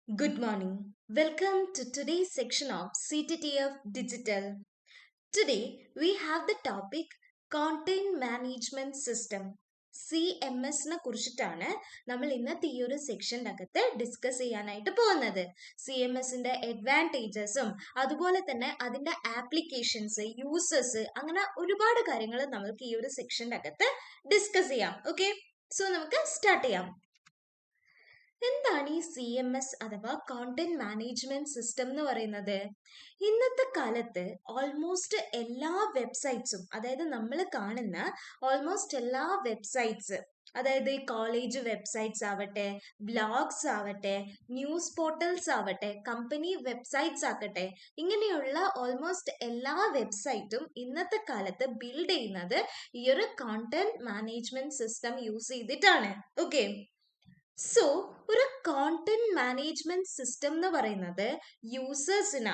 Good morning. Welcome to today's section of CTTF Digital. Today we have the topic Content Management System. CMS-നെ കുറിച്ചിട്ടാണ് നമ്മൾ ഇന്നത്തെ ഈ ഒരു സെക്ഷനകത്ത് discuss ചെയ്യാനായിട്ട് പോകുന്നത്. CMS-ന്റെ അഡ്വാൻറ്റേജസും അതുപോലെ തന്നെ അതിന്റെ ആപ്ലിക്കേഷൻസ്, യൂസേഴ്സ്, അങ്ങനെ ഒരുപാട് കാര്യങ്ങൾ നമുക്ക് ഈ ഒരു സെക്ഷനകത്ത് ഡിസ്കസ് ചെയ്യാം. ഓക്കെ, സോ നമുക്ക് സ്റ്റാർട്ട് ചെയ്യാം. എന്താണ് ഈ CMS അഥവാ കോണ്ടന്റ് മാനേജ്മെന്റ് സിസ്റ്റം എന്ന് പറയുന്നത്? ഇന്നത്തെ കാലത്ത് ഓൾമോസ്റ്റ് എല്ലാ വെബ്സൈറ്റ്സും, അതായത് നമ്മൾ കാണുന്ന ഓൾമോസ്റ്റ് എല്ലാ വെബ്സൈറ്റ്സ്, അതായത് കോളേജ് വെബ്സൈറ്റ്സ് ആവട്ടെ, ബ്ലോഗ്സ് ആവട്ടെ, ന്യൂസ് പോർട്ടൽസ് ആവട്ടെ, കമ്പനി വെബ്സൈറ്റ്സ് ആകട്ടെ, ഇങ്ങനെയുള്ള ഓൾമോസ്റ്റ് എല്ലാ വെബ്സൈറ്റും ഇന്നത്തെ കാലത്ത് ബിൽഡ് ചെയ്യുന്നത് ഈ ഒരു കോണ്ടന്റ് മാനേജ്മെന്റ് സിസ്റ്റം യൂസ് ചെയ്തിട്ടാണ്. ഓക്കെ, സോ ഒരു കോണ്ടന്റ് മാനേജ്മെന്റ് സിസ്റ്റം എന്ന് പറയുന്നത് യൂസേഴ്സിന്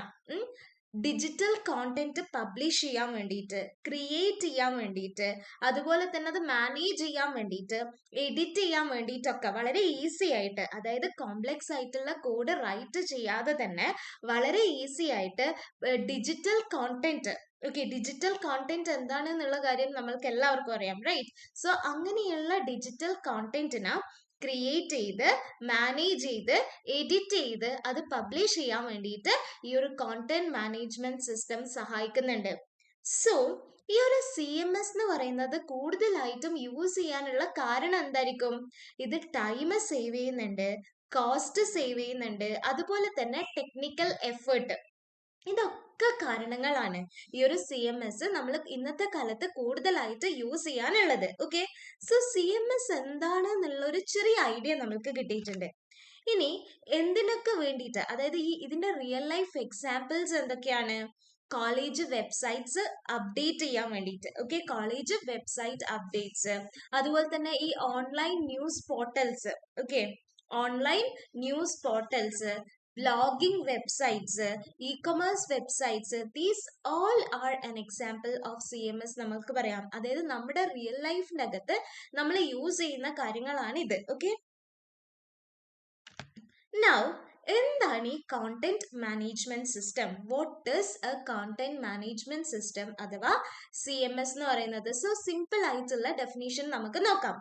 ഡിജിറ്റൽ കോണ്ടന്റ് പബ്ലിഷ് ചെയ്യാൻ വേണ്ടിയിട്ട്, ക്രിയേറ്റ് ചെയ്യാൻ വേണ്ടിയിട്ട്, അതുപോലെ തന്നെ അത് മാനേജ് ചെയ്യാൻ വേണ്ടിയിട്ട്, എഡിറ്റ് ചെയ്യാൻ വേണ്ടിയിട്ടൊക്കെ വളരെ ഈസി ആയിട്ട്, അതായത് കോംപ്ലക്സ് ആയിട്ടുള്ള കോഡ് റൈറ്റ് ചെയ്യാതെ തന്നെ വളരെ ഈസി ആയിട്ട് digital content, okay, digital content എന്താണെന്നുള്ള കാര്യം നമ്മൾക്ക് എല്ലാവർക്കും അറിയാം, റൈറ്റ്? സോ അങ്ങനെയുള്ള ഡിജിറ്റൽ കോണ്ടന്റിന് ക്രിയേറ്റ് ചെയ്ത്, മാനേജ് ചെയ്ത്, എഡിറ്റ് ചെയ്ത് അത് പബ്ലിഷ് ചെയ്യാൻ വേണ്ടിയിട്ട് ഈ ഒരു കോണ്ടന്റ് മാനേജ്മെന്റ് സിസ്റ്റം സഹായിക്കുന്നുണ്ട്. സോ ഈ ഒരു CMS എന്ന് പറയുന്നത് കൂടുതലായിട്ടും യൂസ് ചെയ്യാനുള്ള കാരണം എന്തായിരിക്കും? ഇത് ടൈം സേവ് ചെയ്യുന്നുണ്ട്, കോസ്റ്റ് സേവ് ചെയ്യുന്നുണ്ട്, അതുപോലെ തന്നെ ടെക്നിക്കൽ എഫേർട്ട്, ഇതൊക്കെ കാരണങ്ങളാണ് ഈ ഒരു CMS നമ്മൾ ഇന്നത്തെ കാലത്ത് കൂടുതലായിട്ട് യൂസ് ചെയ്യാനുള്ളത്. ഓക്കെ, സോ CMS എന്താണ് എന്നുള്ള ഒരു ചെറിയ ഐഡിയ നമുക്ക് കിട്ടിയിട്ടുണ്ട്. ഇനി എന്തിനൊക്കെ വേണ്ടിയിട്ട്, അതായത് ഇതിന്റെ റിയൽ ലൈഫ് എക്സാമ്പിൾസ് എന്തൊക്കെയാണ്? കോളേജ് വെബ്സൈറ്റ്സ് അപ്ഡേറ്റ് ചെയ്യാൻ വേണ്ടിയിട്ട്, ഓക്കെ, കോളേജ് വെബ്സൈറ്റ് അപ്ഡേറ്റ്സ്, അതുപോലെ തന്നെ ഈ online news portals, okay, online news portals, blogging websites, e-commerce websites, these all are an example of CMS നമുക്ക് പറയാം. അതായത് നമ്മുടെ റിയൽ ലൈഫിനകത്ത് നമ്മൾ യൂസ് ചെയ്യുന്ന കാര്യങ്ങളാണ് ഇത്. ഓക്കെ, നൗ എന്താണ് ഈ content management system? What is A content management system അഥവാ CMS എന്ന് പറയുന്നത്? സോ സിമ്പിൾ ആയിട്ടുള്ള ഡെഫിനിഷൻ നമുക്ക് നോക്കാം.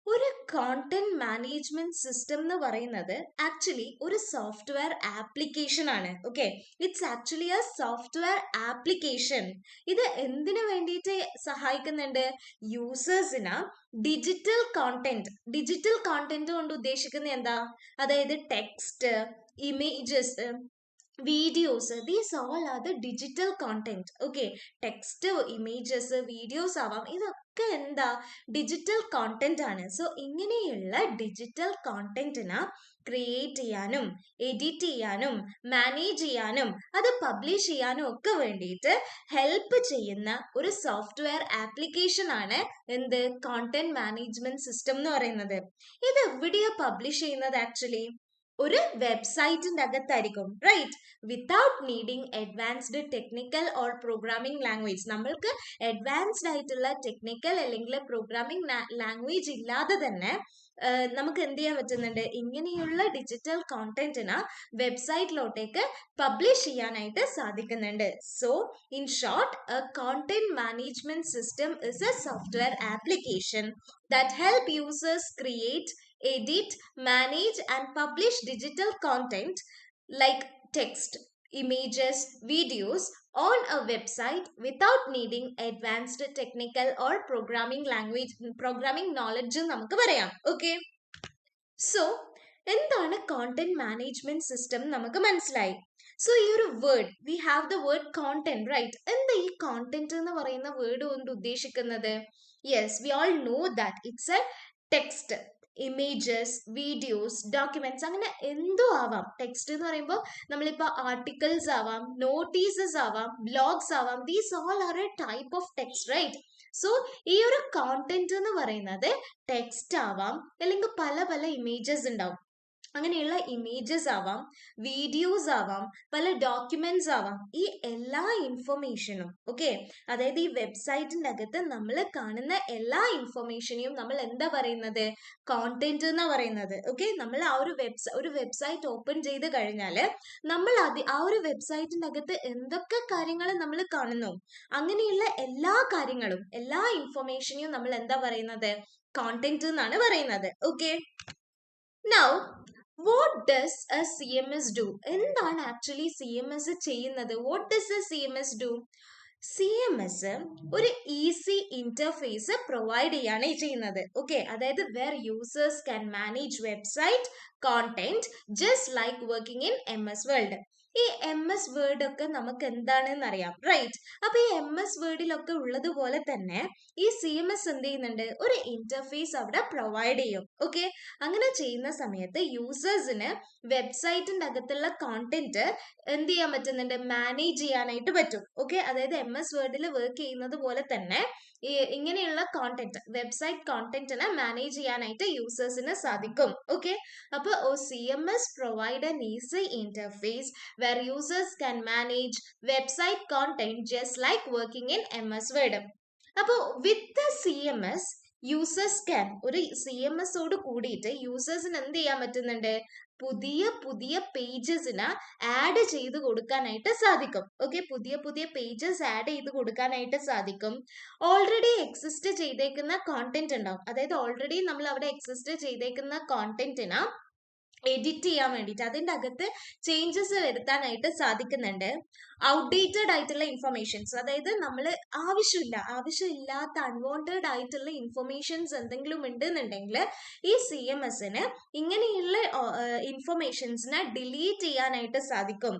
ഒരു കോണ്ടന്റ് മാനേജ്മെന്റ് സിസ്റ്റം എന്ന് പറയുന്നത് ആക്ച്വലി ഒരു സോഫ്റ്റ്വെയർ ആപ്ലിക്കേഷൻ ആണ്. Okay, it's actually A software application. ഇത് എന്തിനു വേണ്ടിയിട്ട് സഹായിക്കുന്നുണ്ട്? യൂസേഴ്സിന് ഡിജിറ്റൽ കോണ്ടന്റ് കൊണ്ട് ഉദ്ദേശിക്കുന്നത് എന്താ? അതായത് text, images, videos, these all are the digital content. Okay, text, images, videos ആവാം, ഇതൊക്കെ എന്താ? ഡിജിറ്റൽ കോണ്ടന്റ് ആണ്. സോ ഇങ്ങനെയുള്ള ഡിജിറ്റൽ കോണ്ടന്റിന് ക്രിയേറ്റ് ചെയ്യാനും, എഡിറ്റ് ചെയ്യാനും, മാനേജ് ചെയ്യാനും, അത് പബ്ലിഷ് ചെയ്യാനും ഒക്കെ വേണ്ടിയിട്ട് ഹെൽപ്പ് ചെയ്യുന്ന ഒരു സോഫ്റ്റ്വെയർ ആപ്ലിക്കേഷൻ ആണ് എന്ത്? കോണ്ടന്റ് മാനേജ്മെന്റ് സിസ്റ്റം എന്ന് പറയുന്നത്. ഇത് എവിടെയാ പബ്ലിഷ് ചെയ്യുന്നത്? ആക്ച്വലി ഒരു വെബ്സൈറ്റിന്റെ അകത്തായിരിക്കും, right? Without needing advanced technical or programming language. നമ്മൾക്ക് അഡ്വാൻസ്ഡ് ആയിട്ടുള്ള ടെക്നിക്കൽ അല്ലെങ്കിൽ പ്രോഗ്രാമിംഗ് ലാംഗ്വേജ് ഇല്ലാതെ തന്നെ നമുക്ക് എന്ത് ചെയ്യാൻ പറ്റുന്നുണ്ട്? ഇങ്ങനെയുള്ള ഡിജിറ്റൽ കോണ്ടന്റിന് വെബ്സൈറ്റിലോട്ടേക്ക് പബ്ലിഷ് ചെയ്യാനായിട്ട് സാധിക്കുന്നുണ്ട്. So in short, A content management system is A software application that help users create, edit, manage and publish digital content like text, images, videos on a website without needing advanced technical or programming knowledge നമുക്ക് പറയാം. Okay, so എന്താണ് content management system നമുക്ക് മനസ്സിലായി. So ഈ ഒരു word, we have the word content, right? എന്താ ഈ content എന്ന് പറയുന്ന വേർഡ് കൊണ്ട് ഉദ്ദേശിക്കുന്നത്? Yes, we all know that it's a text, images, videos, documents, അങ്ങനെ എന്തോ ആവാം. ടെക്സ്റ്റ് എന്ന് പറയുമ്പോൾ നമ്മളിപ്പോൾ ആർട്ടിക്കിൾസ് ആവാം, നോട്ടീസസ് ആവാം, ബ്ലോഗ്സ് ആവാം, these all are a type of text, right? So ഈ ഒരു കോണ്ടന്റ് എന്ന് പറയുന്നത് ടെക്സ്റ്റ് ആവാം, അല്ലെങ്കിൽ പല പല ഇമേജസ് ഉണ്ടാവും. അങ്ങനെയുള്ള ഇമേജസ് ആവാം, വീഡിയോസ് ആവാം, പല ഡോക്യുമെന്റ്സ് ആവാം, ഈ എല്ലാ ഇൻഫർമേഷനും ഓക്കെ, അതായത് ഈ വെബ്സൈറ്റിന്റെ അകത്ത് നമ്മൾ കാണുന്ന എല്ലാ ഇൻഫർമേഷനെയും നമ്മൾ എന്താ പറയുന്നത്, കോണ്ടന്റ് എന്നാ പറയുന്നത്. ഓക്കെ, നമ്മൾ ആ ഒരു വെബ്സൈറ്റ് ഓപ്പൺ ചെയ്ത് കഴിഞ്ഞാൽ നമ്മൾ ആ ഒരു വെബ്സൈറ്റിന്റെ അകത്ത് എന്തൊക്കെ കാര്യങ്ങൾ നമ്മൾ കാണുന്നു, അങ്ങനെയുള്ള എല്ലാ കാര്യങ്ങളും എല്ലാ ഇൻഫർമേഷനെയും നമ്മൾ എന്താ പറയുന്നത്, കോണ്ടന്റ് എന്നാണ് പറയുന്നത്. Okay, now what does a CMS do? എന്താണ് ആക്ച്വലി CMS ചെയ്യുന്നത്? What does a CMS do? CMS ഒരു ഈസി ഇന്റർഫേസ് പ്രൊവൈഡ് ചെയ്യാണ് ചെയ്യുന്നത്. ഓക്കെ, അതായത് where users can manage website content just like working in MS world. ഈ MS word ഒക്കെ നമുക്ക് എന്താണെന്ന് അറിയാം, റൈറ്റ്? അപ്പൊ ഈ MS വേർഡിലൊക്കെ ഉള്ളതുപോലെ തന്നെ ഈ CMS എന്ത് ചെയ്യുന്നുണ്ട്, ഒരു ഇന്റർഫേസ് അവിടെ പ്രൊവൈഡ് ചെയ്യും. ഓക്കെ, അങ്ങനെ ചെയ്യുന്ന സമയത്ത് യൂസേഴ്സിന് വെബ്സൈറ്റിന്റെ അകത്തുള്ള കോണ്ടന്റ് എന്ത് ചെയ്യാൻ പറ്റുന്നുണ്ട്, മാനേജ് ചെയ്യാനായിട്ട് പറ്റും. ഓക്കെ, അതായത് MS വേർഡിൽ വർക്ക് ചെയ്യുന്നത് പോലെ തന്നെ ഇങ്ങനെയുള്ള കോണ്ടന്റ്, വെബ്സൈറ്റ് കോണ്ടന്റിനെ മാനേജ് ചെയ്യാനായിട്ട് യൂസേഴ്സിന് സാധിക്കും. ഓക്കെ, അപ്പോൾ CMS provide an easy interface where users can manage website content just like working in MS Word. അപ്പോൾ വിത്ത് CMS യൂസേഴ്സ് ക്യാൻ, ഒരു CMS ഓട് കൂടിയിട്ട് യൂസേഴ്സിന് എന്ത് ചെയ്യാൻ പറ്റുന്നുണ്ട്, പുതിയ പുതിയ പേജസിന് ആഡ് ചെയ്ത് കൊടുക്കാനായിട്ട് സാധിക്കും. ഓക്കെ, പുതിയ പുതിയ പേജസ് ആഡ് ചെയ്ത് കൊടുക്കാനായിട്ട് സാധിക്കും. ഓൾറെഡി എക്സിസ്റ്റ് ചെയ്തേക്കുന്ന കോണ്ടന്റ് ഉണ്ടാവും, അതായത് ഓൾറെഡി നമ്മൾ അവിടെ എക്സിസ്റ്റ് ചെയ്തേക്കുന്ന കോണ്ടന്റിന് എഡിറ്റ് ചെയ്യാൻ വേണ്ടിയിട്ട് അതിൻ്റെ അകത്ത് ചേഞ്ചസ് വരുത്താനായിട്ട് സാധിക്കുന്നുണ്ട്. ഔട്ട്ഡേറ്റഡ് ആയിട്ടുള്ള ഇൻഫർമേഷൻസ്, അതായത് നമ്മൾ ആവശ്യമില്ലാത്ത അൺവാണ്ടഡ് ആയിട്ടുള്ള ഇൻഫർമേഷൻസ് എന്തെങ്കിലും ഉണ്ടെന്നുണ്ടെങ്കിൽ ഈ CMSന് ഇങ്ങനെയുള്ള ഇൻഫർമേഷൻസിനെ ഡിലീറ്റ് ചെയ്യാനായിട്ട് സാധിക്കും.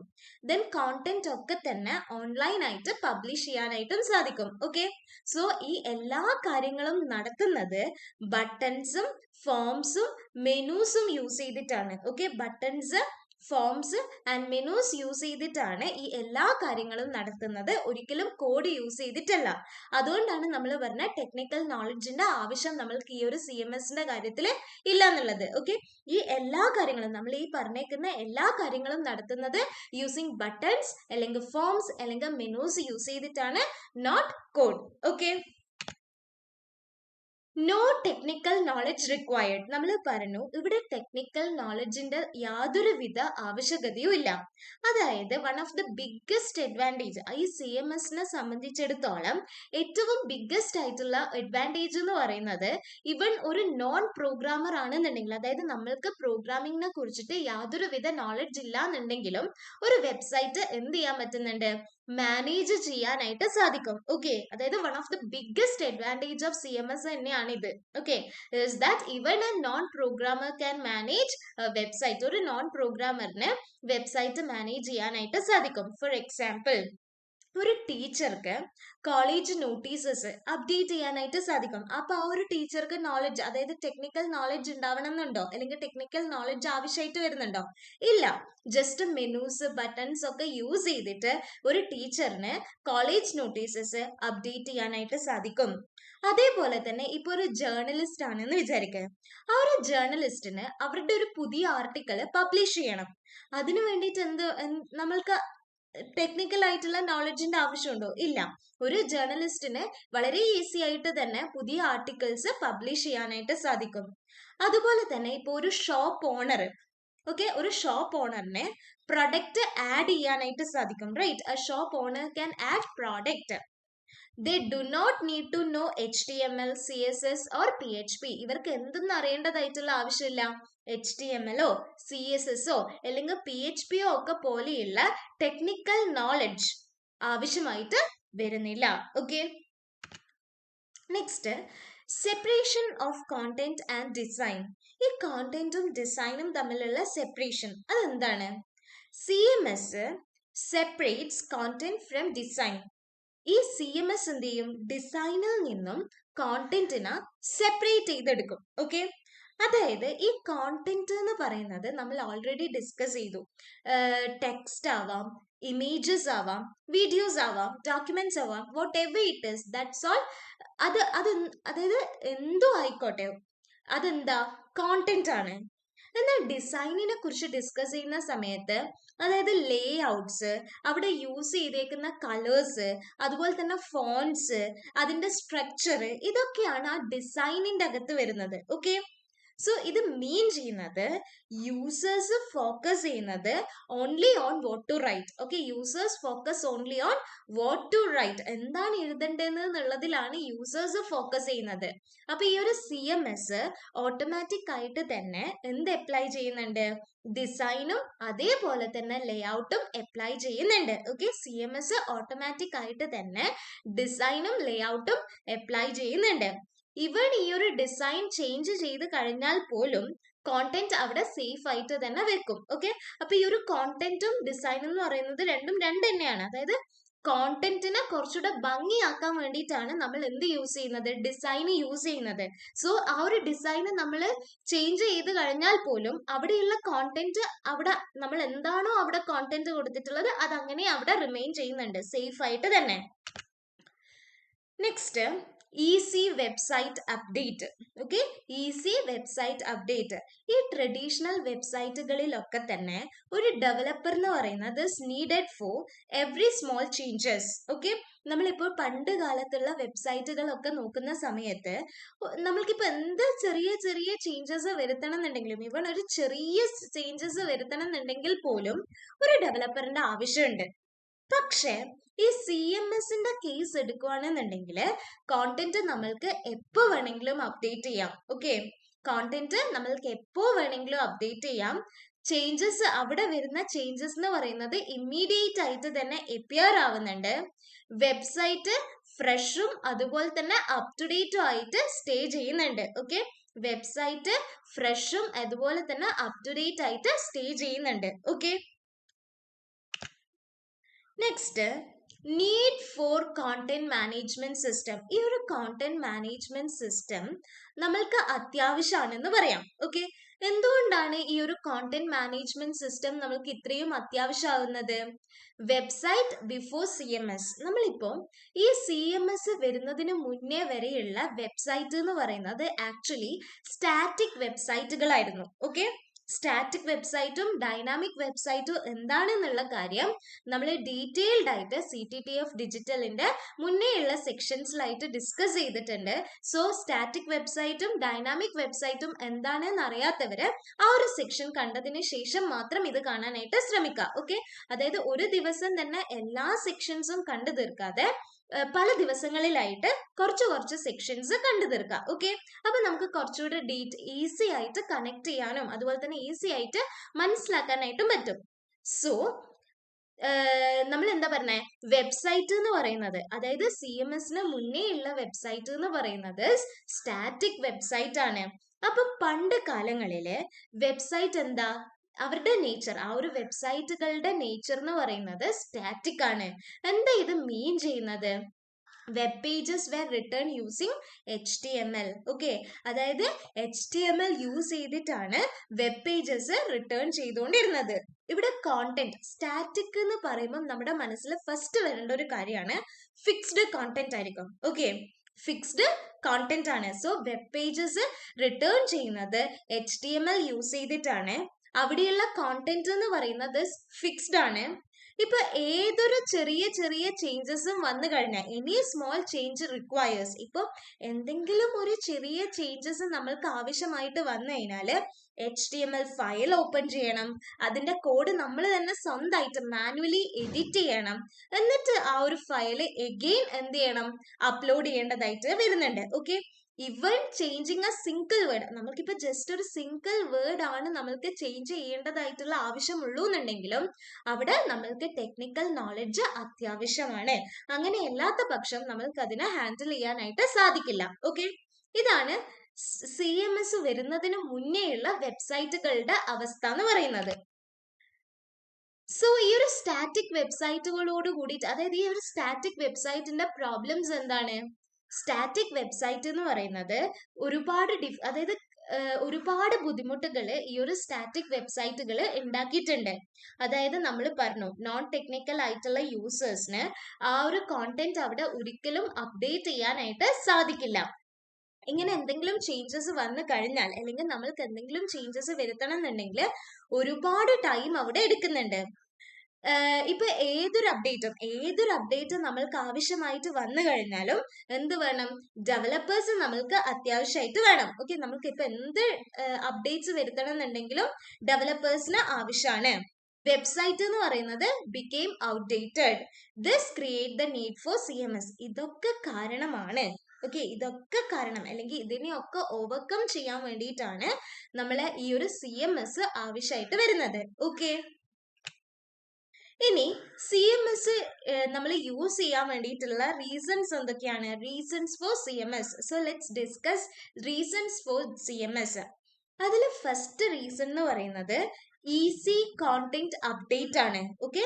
ദെൻ കോണ്ടന്റ് ഒക്കെ തന്നെ ഓൺലൈനായിട്ട് പബ്ലിഷ് ചെയ്യാനായിട്ടും സാധിക്കും. ഓക്കെ, സോ ഈ എല്ലാ കാര്യങ്ങളും നടത്തുന്നത് ബട്ടൺസും ഫോംസും മെനൂസും യൂസ് ചെയ്തിട്ടാണ്. Okay, buttons, forms and menus use ചെയ്തിട്ടാണ് ഈ എല്ലാ കാര്യങ്ങളും നടത്തുന്നത്, ഒരിക്കലും കോഡ് യൂസ് ചെയ്തിട്ടല്ല. അതുകൊണ്ടാണ് നമ്മൾ പറഞ്ഞ ടെക്നിക്കൽ നോളജിന്റെ ആവശ്യം നമ്മൾക്ക് ഈ ഒരു CMSന്റെ കാര്യത്തിൽ ഇല്ല എന്നുള്ളത്. ഓക്കെ, ഈ എല്ലാ കാര്യങ്ങളും നമ്മൾ ഈ പറഞ്ഞേക്കുന്ന എല്ലാ കാര്യങ്ങളും നടത്തുന്നത് യൂസിങ് ബട്ടൺസ് അല്ലെങ്കിൽ ഫോംസ് അല്ലെങ്കിൽ മെനൂസ് യൂസ് ചെയ്തിട്ടാണ്, not code. Okay, no technical knowledge required. നമ്മൾ പറഞ്ഞു ഇവിടെ ടെക്നിക്കൽ നോളജിന്റെ യാതൊരുവിധ ആവശ്യകതയും ഇല്ല. അതായത് one of the biggest advantage ഈ CMSനെ സംബന്ധിച്ചിടത്തോളം ഏറ്റവും ബിഗ്ഗസ്റ്റ് ആയിട്ടുള്ള അഡ്വാൻറ്റേജ് എന്ന് പറയുന്നത്, ഇവൻ ഒരു നോൺ പ്രോഗ്രാമർ ആണെന്നുണ്ടെങ്കിൽ, അതായത് നമ്മൾക്ക് പ്രോഗ്രാമിങ്ങിനെ കുറിച്ചിട്ട് യാതൊരുവിധ നോളജ് ഇല്ല എന്നുണ്ടെങ്കിലും ഒരു വെബ്സൈറ്റ് എന്ത് ചെയ്യാൻ പറ്റുന്നുണ്ട്, മാനേജ് ചെയ്യാനായിട്ട് സാധിക്കും. ഓക്കെ, അതായത് one of the biggest advantage of CMS തന്നെയാണ് ഇത്. Okay, is that even A non programmer can manage website. ഒരു നോൺ പ്രോഗ്രാമറിന് വെബ്സൈറ്റ് മാനേജ് ചെയ്യാനായിട്ട് സാധിക്കും. ഫോർ എക്സാമ്പിൾ, ഒരു ടീച്ചർക്ക് കോളേജ് നോട്ടീസസ് അപ്ഡേറ്റ് ചെയ്യാനായിട്ട് സാധിക്കും. അപ്പൊ ആ ഒരു ടീച്ചർക്ക് നോളജ്, അതായത് ടെക്നിക്കൽ നോളജ് ഉണ്ടാവണം എന്നുണ്ടോ, അല്ലെങ്കിൽ ടെക്നിക്കൽ നോളജ് ആവശ്യമായിട്ട് വരുന്നുണ്ടോ? ഇല്ല, ജസ്റ്റ് മെനൂസ് ബട്ടൺസ് ഒക്കെ യൂസ് ചെയ്തിട്ട് ഒരു ടീച്ചറിന് കോളേജ് നോട്ടീസസ് അപ്ഡേറ്റ് ചെയ്യാനായിട്ട് സാധിക്കും. അതേപോലെ തന്നെ ഇപ്പൊ ഒരു ജേർണലിസ്റ്റ് ആണെന്ന് വിചാരിക്കുക, ആ ഒരു ജേർണലിസ്റ്റിന് അവരുടെ ഒരു പുതിയ ആർട്ടിക്കിൾ പബ്ലിഷ് ചെയ്യണം. അതിനു വേണ്ടിയിട്ട് നമ്മൾക്ക് ടെക്നിക്കൽ ആയിട്ടുള്ള നോളജിന്റെ ആവശ്യമുണ്ടോ? ഇല്ല. ഒരു ജേർണലിസ്റ്റിന് വളരെ ഈസി ആയിട്ട് തന്നെ പുതിയ ആർട്ടിക്കിൾസ് പബ്ലിഷ് ചെയ്യാനായിട്ട് സാധിക്കും. അതുപോലെ തന്നെ ഇപ്പൊ ഒരു ഷോപ്പ് ഓണർ, ഓക്കെ, ഒരു ഷോപ്പ് ഓണറിനെ പ്രൊഡക്റ്റ് ആഡ് ചെയ്യാനായിട്ട് സാധിക്കും, right? A shop owner can add product. They do not need to know HTML, CSS or PHP. ഇവർക്ക് എന്തെന്ന് അറിയേണ്ടതായിട്ടുള്ള ആവശ്യമില്ല. HTML CSS അല്ലെങ്കിൽ PHP ഒക്കെ പോലെയുള്ള ടെക്നിക്കൽ നോളജ് ആവശ്യമായിട്ട് വരുന്നില്ല. Okay, next, separation of content and design. ഈ കോണ്ടന്റും ഡിസൈനും തമ്മിലുള്ള സെപ്പറേഷൻ അതെന്താണ്? CMS separates content from design. ഈ CMS എന്ത് ചെയ്യും, ഡിസൈനിൽ നിന്നും കോണ്ടന്റിനെ സെപ്പറേറ്റ് ചെയ്തെടുക്കും. ഓക്കെ, അതായത് ഈ കോണ്ടന്റ് എന്ന് പറയുന്നത് നമ്മൾ ഓൾറെഡി ഡിസ്കസ് ചെയ്തു. ടെക്സ്റ്റ് ആവാം, ഇമേജസ് ആവാം, വീഡിയോസ് ആവാം, ഡോക്യുമെന്റ്സ് ആവാം, what ever it is, that's all. അത് അതായത് എന്തോ ആയിക്കോട്ടെ, അതെന്താ, കോണ്ടന്റ് ആണ്. എന്നാൽ ഡിസൈനിനെ കുറിച്ച് ഡിസ്കസ് ചെയ്യുന്ന സമയത്ത്, അതായത് ലേ ഔട്ട്സ്, അവിടെ യൂസ് ചെയ്തേക്കുന്ന കളേഴ്സ്, അതുപോലെ തന്നെ ഫോൺസ്, അതിന്റെ സ്ട്രക്ചർ, ഇതൊക്കെയാണ് ആ ഡിസൈനിന്റെ അകത്ത് വരുന്നത്. ഓക്കെ, സോ ഇത് മീൻ ചെയ്യുന്നത് യൂസേഴ്സ് ഫോക്കസ് ചെയ്യുന്നത് only on what to write. Okay, users focus only on what to write, എന്താണ് എഴുതേണ്ടത് എന്നുള്ളതിലാണ് യൂസേഴ്സ് ഫോക്കസ് ചെയ്യുന്നത്. അപ്പൊ ഈ ഒരു CMS ഓട്ടോമാറ്റിക് ആയിട്ട് തന്നെ എന്ത് അപ്ലൈ ചെയ്യുന്നുണ്ട്? ഡിസൈനും അതേപോലെ തന്നെ ലേഔട്ടും അപ്ലൈ ചെയ്യുന്നുണ്ട്. ഓക്കെ, CMS ഓട്ടോമാറ്റിക് ആയിട്ട് തന്നെ ഡിസൈനും ലേഔട്ടും അപ്ലൈ ചെയ്യുന്നുണ്ട്. ഇവൻ ഈ ഒരു ഡിസൈൻ ചേഞ്ച് ചെയ്ത് കഴിഞ്ഞാൽ പോലും കോണ്ടന്റ് അവിടെ സേഫ് ആയിട്ട് തന്നെ വെക്കും. ഓക്കെ, അപ്പൊ ഈ ഒരു കോണ്ടന്റും ഡിസൈനും എന്ന് പറയുന്നത് രണ്ടും രണ്ട് തന്നെയാണ്. അതായത് കോണ്ടന്റിനെ കുറച്ചുകൂടെ ഭംഗിയാക്കാൻ വേണ്ടിയിട്ടാണ് നമ്മൾ എന്ത് യൂസ് ചെയ്യുന്നത്? ഡിസൈൻ യൂസ് ചെയ്യുന്നത്. സോ ആ ഒരു ഡിസൈൻ നമ്മൾ ചേഞ്ച് ചെയ്ത് കഴിഞ്ഞാൽ പോലും അവിടെയുള്ള കോണ്ടന്റ്, അവിടെ നമ്മൾ എന്താണോ അവിടെ കോണ്ടന്റ് കൊടുത്തിട്ടുള്ളത് അത് അങ്ങനെ അവിടെ റിമെയിൻ ചെയ്യുന്നുണ്ട് സേഫ് ആയിട്ട് തന്നെ. Next, easy website update. Okay, easy website update. ഈ ട്രഡീഷണൽ വെബ്സൈറ്റുകളിലൊക്കെ തന്നെ ഒരു ഡെവലപ്പർ എന്ന് പറയുന്നത് needed for every small changes. Okay, നമ്മളിപ്പോൾ പണ്ട് കാലത്തുള്ള വെബ്സൈറ്റുകളൊക്കെ നോക്കുന്ന സമയത്ത് നമ്മൾക്കിപ്പോൾ എന്ത് ചെറിയ ചെറിയ ചേഞ്ചസ് വരുത്തണം എന്നുണ്ടെങ്കിലും, ഇവൺ ഒരു ചെറിയ ചേഞ്ചസ് വരുത്തണം എന്നുണ്ടെങ്കിൽ പോലും ഒരു ഡെവലപ്പറിന്റെ ആവശ്യമുണ്ട്. പക്ഷെ ഈ CMSന്റെ കേസ് എടുക്കുകയാണെന്നുണ്ടെങ്കിൽ കോണ്ടന്റ് നമ്മൾക്ക് എപ്പോ വേണമെങ്കിലും അപ്ഡേറ്റ് ചെയ്യാം. ഓക്കെ, കോണ്ടന്റ് നമ്മൾക്ക് എപ്പോ വേണമെങ്കിലും അപ്ഡേറ്റ് ചെയ്യാം. ചേഞ്ചസ്, അവിടെ വരുന്ന ചേഞ്ചസ് എന്ന് പറയുന്നത് ഇമ്മീഡിയറ്റ് ആയിട്ട് തന്നെ അപ്പിയർ ആവുന്നുണ്ട്. വെബ്സൈറ്റ് ഫ്രഷും അതുപോലെ തന്നെ അപ് ടു ഡേറ്റും ആയിട്ട് സ്റ്റേ ചെയ്യുന്നുണ്ട്. ഓക്കെ, വെബ്സൈറ്റ് ഫ്രഷും അതുപോലെ തന്നെ അപ് ടു ഡേറ്റ് ആയിട്ട് സ്റ്റേ ചെയ്യുന്നുണ്ട്. Okay, next, need for content management system. ഈ ഒരു കോണ്ടന്റ് മാനേജ്മെന്റ് സിസ്റ്റം നമ്മൾക്ക് അത്യാവശ്യമാണെന്ന് പറയാം. ഓക്കെ, എന്തുകൊണ്ടാണ് ഈ ഒരു കോണ്ടന്റ് മാനേജ്മെന്റ് സിസ്റ്റം നമ്മൾക്ക് ഇത്രയും അത്യാവശ്യമാവുന്നത്? Website before CMS. നമ്മളിപ്പോൾ ഈ CMS വരുന്നതിന് മുന്നേ വരെയുള്ള വെബ്സൈറ്റ് എന്ന് പറയുന്നത് ആക്ച്വലി സ്റ്റാറ്റിക് വെബ്സൈറ്റുകളായിരുന്നു. ഓക്കെ, സ്റ്റാറ്റിക് വെബ്സൈറ്റും ഡൈനാമിക് വെബ്സൈറ്റും എന്താണെന്നുള്ള കാര്യം നമ്മൾ ഡീറ്റെയിൽഡ് ആയിട്ട് CTTF ഡിജിറ്റലിന്റെ മുന്നേയുള്ള സെക്ഷൻസിലായിട്ട് ഡിസ്കസ് ചെയ്തിട്ടുണ്ട്. സോ സ്റ്റാറ്റിക് വെബ്സൈറ്റും ഡൈനാമിക് വെബ്സൈറ്റും എന്താണെന്ന് അറിയാത്തവര് ആ ഒരു സെക്ഷൻ കണ്ടതിന് ശേഷം മാത്രം ഇത് കാണാനായിട്ട് ശ്രമിക്കുക. ഓക്കെ, അതായത് ഒരു ദിവസം തന്നെ എല്ലാ സെക്ഷൻസും കണ്ടു തീർക്കാതെ പല ദിവസങ്ങളിലായിട്ട് കുറച്ച് കുറച്ച് സെക്ഷൻസ് കണ്ടു തീർക്കാം. ഓക്കെ, അപ്പൊ നമുക്ക് കുറച്ചുകൂടെ ഈസി ആയിട്ട് കണക്ട് ചെയ്യാനും അതുപോലെ തന്നെ ഈസി ആയിട്ട് മനസ്സിലാക്കാനായിട്ടും പറ്റും. സോ നമ്മൾ എന്താ പറഞ്ഞേ? വെബ്സൈറ്റ് എന്ന് പറയുന്നത്, അതായത് CMSന് മുന്നേ ഉള്ള വെബ്സൈറ്റ് എന്ന് പറയുന്നത് സ്റ്റാറ്റിക് വെബ്സൈറ്റ് ആണ്. അപ്പൊ പണ്ട് കാലങ്ങളില് വെബ്സൈറ്റ് എന്താ? അവരുടെ നേച്ചർ, ആ ഒരു വെബ്സൈറ്റുകളുടെ നേച്ചർ എന്ന് പറയുന്നത് സ്റ്റാറ്റിക് ആണ്. എന്താ ഇത് മീൻ ചെയ്യുന്നത്? Web pages were written using HTML. Okay, അതായത് HTML യൂസ് ചെയ്തിട്ടാണ് വെബ് പേജസ് റിട്ടേൺ ചെയ്തുകൊണ്ടിരുന്നത്. ഇവിടെ കോണ്ടന്റ് സ്റ്റാറ്റിക് എന്ന് പറയുമ്പോൾ നമ്മുടെ മനസ്സിൽ ഫസ്റ്റ് വരേണ്ട ഒരു കാര്യമാണ് ഫിക്സ്ഡ് കോണ്ടന്റ് ആയിരിക്കും. ഓക്കെ, ഫിക്സ്ഡ് കോണ്ടന്റ് ആണ്. സോ വെബ് പേജസ് റിട്ടേൺ ചെയ്യുന്നത് HTML യൂസ് ചെയ്തിട്ടാണ്. അവിടെയുള്ള കോണ്ടന്റ് എന്ന് പറയുന്നത് ഫിക്സ്ഡ് ആണ്. ഇപ്പൊ ഏതൊരു ചെറിയ ചെറിയ ചേഞ്ചസും വന്നു കഴിഞ്ഞാൽ, എനി സ്മോൾ ചേഞ്ച് റിക്വയേഴ്സ്, ഇപ്പൊ എന്തെങ്കിലും ഒരു ചെറിയ ചേഞ്ചസ് നമ്മൾക്ക് ആവശ്യമായിട്ട് വന്നു കഴിഞ്ഞാൽ HTML ഫയൽ ഓപ്പൺ ചെയ്യണം, അതിന്റെ കോഡ് നമ്മൾ തന്നെ സ്വന്തമായിട്ട് മാനുവലി എഡിറ്റ് ചെയ്യണം, എന്നിട്ട് ആ ഒരു ഫയൽ എഗെയിൻ എന്ത് ചെയ്യണം? അപ്ലോഡ് ചെയ്യേണ്ടതായിട്ട് വരുന്നുണ്ട്. ഓക്കെ, ഇവൻ ചേഞ്ചിങ് എ സിംഗിൾ വേർഡ്, നമുക്കിപ്പോ ജസ്റ്റ് ഒരു സിംഗിൾ വേർഡ് ആണ് നമ്മൾക്ക് ചേഞ്ച് ചെയ്യേണ്ടതായിട്ടുള്ള ആവശ്യമുള്ളൂ എന്നുണ്ടെങ്കിലും അവിടെ നമ്മൾക്ക് ടെക്നിക്കൽ നോളജ് അത്യാവശ്യമാണ്. അങ്ങനെ അല്ലാത്ത പക്ഷം നമ്മൾക്ക് അതിനെ ഹാൻഡിൽ ചെയ്യാനായിട്ട് സാധിക്കില്ല. ഓക്കെ, ഇതാണ് CMS വരുന്നതിന് മുന്നേയുള്ള വെബ്സൈറ്റുകളുടെ അവസ്ഥ എന്ന് പറയുന്നത്. സോ ഈ ഒരു സ്റ്റാറ്റിക് വെബ്സൈറ്റുകളോട് കൂടിയിട്ട്, അതായത് ഈ ഒരു സ്റ്റാറ്റിക് വെബ്സൈറ്റിന്റെ പ്രോബ്ലംസ് എന്താണ്? സ്റ്റാറ്റിക് വെബ്സൈറ്റ് എന്ന് പറയുന്നത് അതായത് ഒരുപാട് ബുദ്ധിമുട്ടുകൾ ഈ ഒരു സ്റ്റാറ്റിക് വെബ്സൈറ്റുകൾ ഉണ്ടാക്കിയിട്ടുണ്ട്. അതായത് നമ്മൾ പറഞ്ഞു, നോൺ ടെക്നിക്കൽ ആയിട്ടുള്ള യൂസേഴ്സിന് ആ ഒരു കോണ്ടന്റ് അവിടെ ഒരിക്കലും അപ്ഡേറ്റ് ചെയ്യാനായിട്ട് സാധിക്കില്ല. ഇങ്ങനെ എന്തെങ്കിലും ചേഞ്ചസ് വന്നു കഴിഞ്ഞാൽ അല്ലെങ്കിൽ നമ്മൾക്ക് എന്തെങ്കിലും ചേഞ്ചസ് വരുത്തണം എന്നുണ്ടെങ്കിൽ ഒരുപാട് ടൈം അവിടെ എടുക്കുന്നുണ്ട്. ഇപ്പൊ ഏതൊരു അപ്ഡേറ്റും നമ്മൾക്ക് ആവശ്യമായിട്ട് വന്നു കഴിഞ്ഞാലും എന്ത് വേണം, ഡെവലപ്പേഴ്സ് നമ്മൾക്ക് അത്യാവശ്യമായിട്ട് വേണം. ഓക്കെ, നമ്മൾക്ക് ഇപ്പൊ എന്ത് അപ്ഡേറ്റ്സ് വരുത്തണം എന്നുണ്ടെങ്കിലും ഡെവലപ്പേഴ്സിന് ആവശ്യമാണ്. വെബ്സൈറ്റ് എന്ന് പറയുന്നത് became outdated. This create the need for CMS. ഇതൊക്കെ കാരണമാണ്. ഓക്കെ, ഇതൊക്കെ കാരണം അല്ലെങ്കിൽ ഇതിനെയൊക്കെ ഓവർകം ചെയ്യാൻ വേണ്ടിയിട്ടാണ് നമ്മളെ ഈ ഒരു CMS ആവശ്യമായിട്ട് വരുന്നത്. ഓക്കെ, ഇനി CMS നമ്മൾ യൂസ് ചെയ്യാൻ വേണ്ടിയിട്ടുള്ള റീസൺസ് എന്തൊക്കെയാണ്? Reasons for CMS. So let's discuss reasons for CMS. അതിൽ ഫസ്റ്റ് റീസൺ എന്ന് പറയുന്നത് ഈസി കോണ്ടന്റ് അപ്ഡേറ്റ് ആണ്. Okay,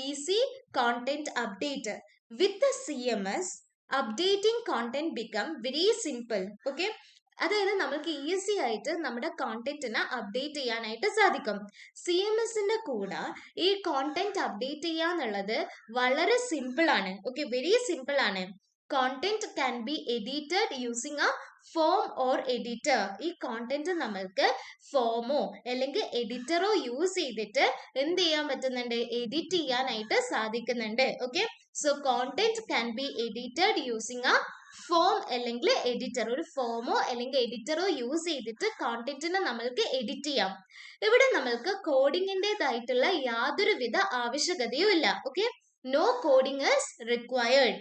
easy content update. With CMS updating content become very simple. Okay, അതായത് നമുക്ക് ഈസി ആയിട്ട് നമ്മുടെ കോണ്ടന്റിനെ അപ്ഡേറ്റ് ചെയ്യാനായിട്ട് സാധിക്കും. CMSന്റെ കൂടെ ഈ കോണ്ടന്റ് അപ്ഡേറ്റ് ചെയ്യാന്നുള്ളത് വളരെ സിമ്പിൾ ആണ്. ഓക്കെ, വെരി സിമ്പിൾ ആണ്. Content can be edited using A form or editor. ഈ കോണ്ടന്റ് നമ്മൾക്ക് ഫോമോ അല്ലെങ്കിൽ എഡിറ്ററോ യൂസ് ചെയ്തിട്ട് എന്ത് ചെയ്യാൻ പറ്റുന്നുണ്ട്? എഡിറ്റ് ചെയ്യാനായിട്ട് സാധിക്കുന്നുണ്ട്. Okay, so content can be edited using A form അല്ലെങ്കിൽ എഡിറ്റർ. ഒരു ഫോമോ അല്ലെങ്കിൽ എഡിറ്ററോ യൂസ് ചെയ്തിട്ട് കോണ്ടന്റിനെ നമ്മൾക്ക് എഡിറ്റ് ചെയ്യാം. ഇവിടെ നമ്മൾക്ക് കോഡിങ്ങിൻ്റെതായിട്ടുള്ള യാതൊരുവിധ ആവശ്യകതയും ഇല്ല. Okay, no coding is required.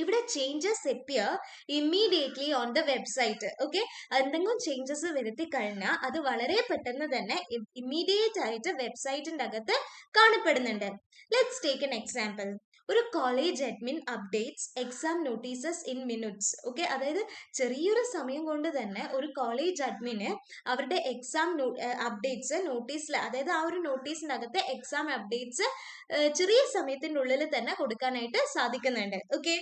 ഇവിടെ changes appear immediately on the website. Okay, എന്തെങ്കിലും ചേഞ്ചസ് വരുത്തി കഴിഞ്ഞാൽ അത് വളരെ പെട്ടെന്ന് തന്നെ ഇമ്മീഡിയറ്റ് ആയിട്ട് വെബ്സൈറ്റിന്റെ അകത്ത് കാണപ്പെടുന്നുണ്ട്. Let's take an example. ഒരു college admin updates exam notices in minutes. Okay, അതായത് ചെറിയൊരു സമയം കൊണ്ട് തന്നെ ഒരു കോളേജ് അഡ്മിന് അവരുടെ എക്സാം അപ്ഡേറ്റ്സ് നോട്ടീസിൽ, അതായത് ആ ഒരു നോട്ടീസിന്റെ അകത്ത് എക്സാം അപ്ഡേറ്റ്സ് ചെറിയ സമയത്തിനുള്ളിൽ തന്നെ കൊടുക്കാനായിട്ട് സാധിക്കുന്നുണ്ട്. Okay,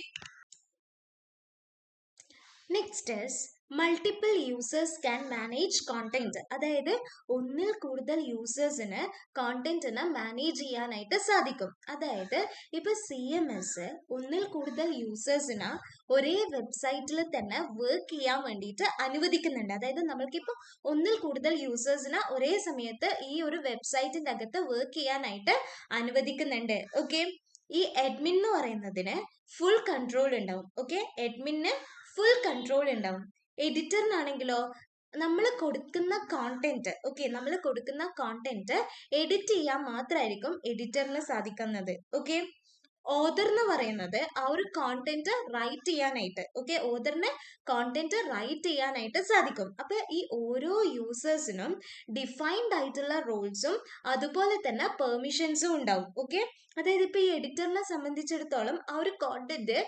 next is multiple users can manage content. അതായത് ഒന്നിൽ കൂടുതൽ യൂസേഴ്സിന് കോണ്ടന്റിനെ മാനേജ് ചെയ്യാനായിട്ട് സാധിക്കും. അതായത് ഇപ്പൊ CMS ഒന്നിൽ കൂടുതൽ യൂസേഴ്സിന് ഒരേ വെബ്സൈറ്റിൽ തന്നെ വർക്ക് ചെയ്യാൻ വേണ്ടിയിട്ട് അനുവദിക്കുന്നുണ്ട്. അതായത് നമ്മൾക്കിപ്പോൾ ഒന്നിൽ കൂടുതൽ യൂസേഴ്സിന് ഒരേ സമയത്ത് ഈ ഒരു വെബ്സൈറ്റിന്റെ അകത്ത് വർക്ക് ചെയ്യാനായിട്ട് അനുവദിക്കുന്നുണ്ട്. ഓക്കെ, ഈ അഡ്മിൻ എന്ന് പറയുന്നതിന് ഫുൾ കൺട്രോൾ ഉണ്ടാവും. ഓക്കെ, അഡ്മിന് ഫുൾ കൺട്രോൾ ഉണ്ടാവും. എഡിറ്ററിനാണെങ്കിലോ നമ്മൾ കൊടുക്കുന്ന കോണ്ടന്റ്, ഓക്കെ, നമ്മൾ കൊടുക്കുന്ന കോണ്ടന്റ് എഡിറ്റ് ചെയ്യാൻ മാത്രമായിരിക്കും എഡിറ്ററിന് സാധിക്കുന്നത്. ഓക്കെ, ഓതർ എന്ന് പറയുന്നത് ആ ഒരു കോണ്ടന്റ് റൈറ്റ് ചെയ്യാനായിട്ട്, ഓക്കെ, ഓതറിന് കോണ്ടന്റ് റൈറ്റ് ചെയ്യാനായിട്ട് സാധിക്കും. അപ്പൊ ഈ ഓരോ യൂസേഴ്സിനും ഡിഫൈൻഡ് ആയിട്ടുള്ള റോൾസും അതുപോലെ തന്നെ പെർമിഷൻസും ഉണ്ടാവും. ഓക്കെ, അതായത് ഇപ്പൊ ഈ എഡിറ്ററിനെ സംബന്ധിച്ചിടത്തോളം ആ ഒരു കോണ്ടന്റ്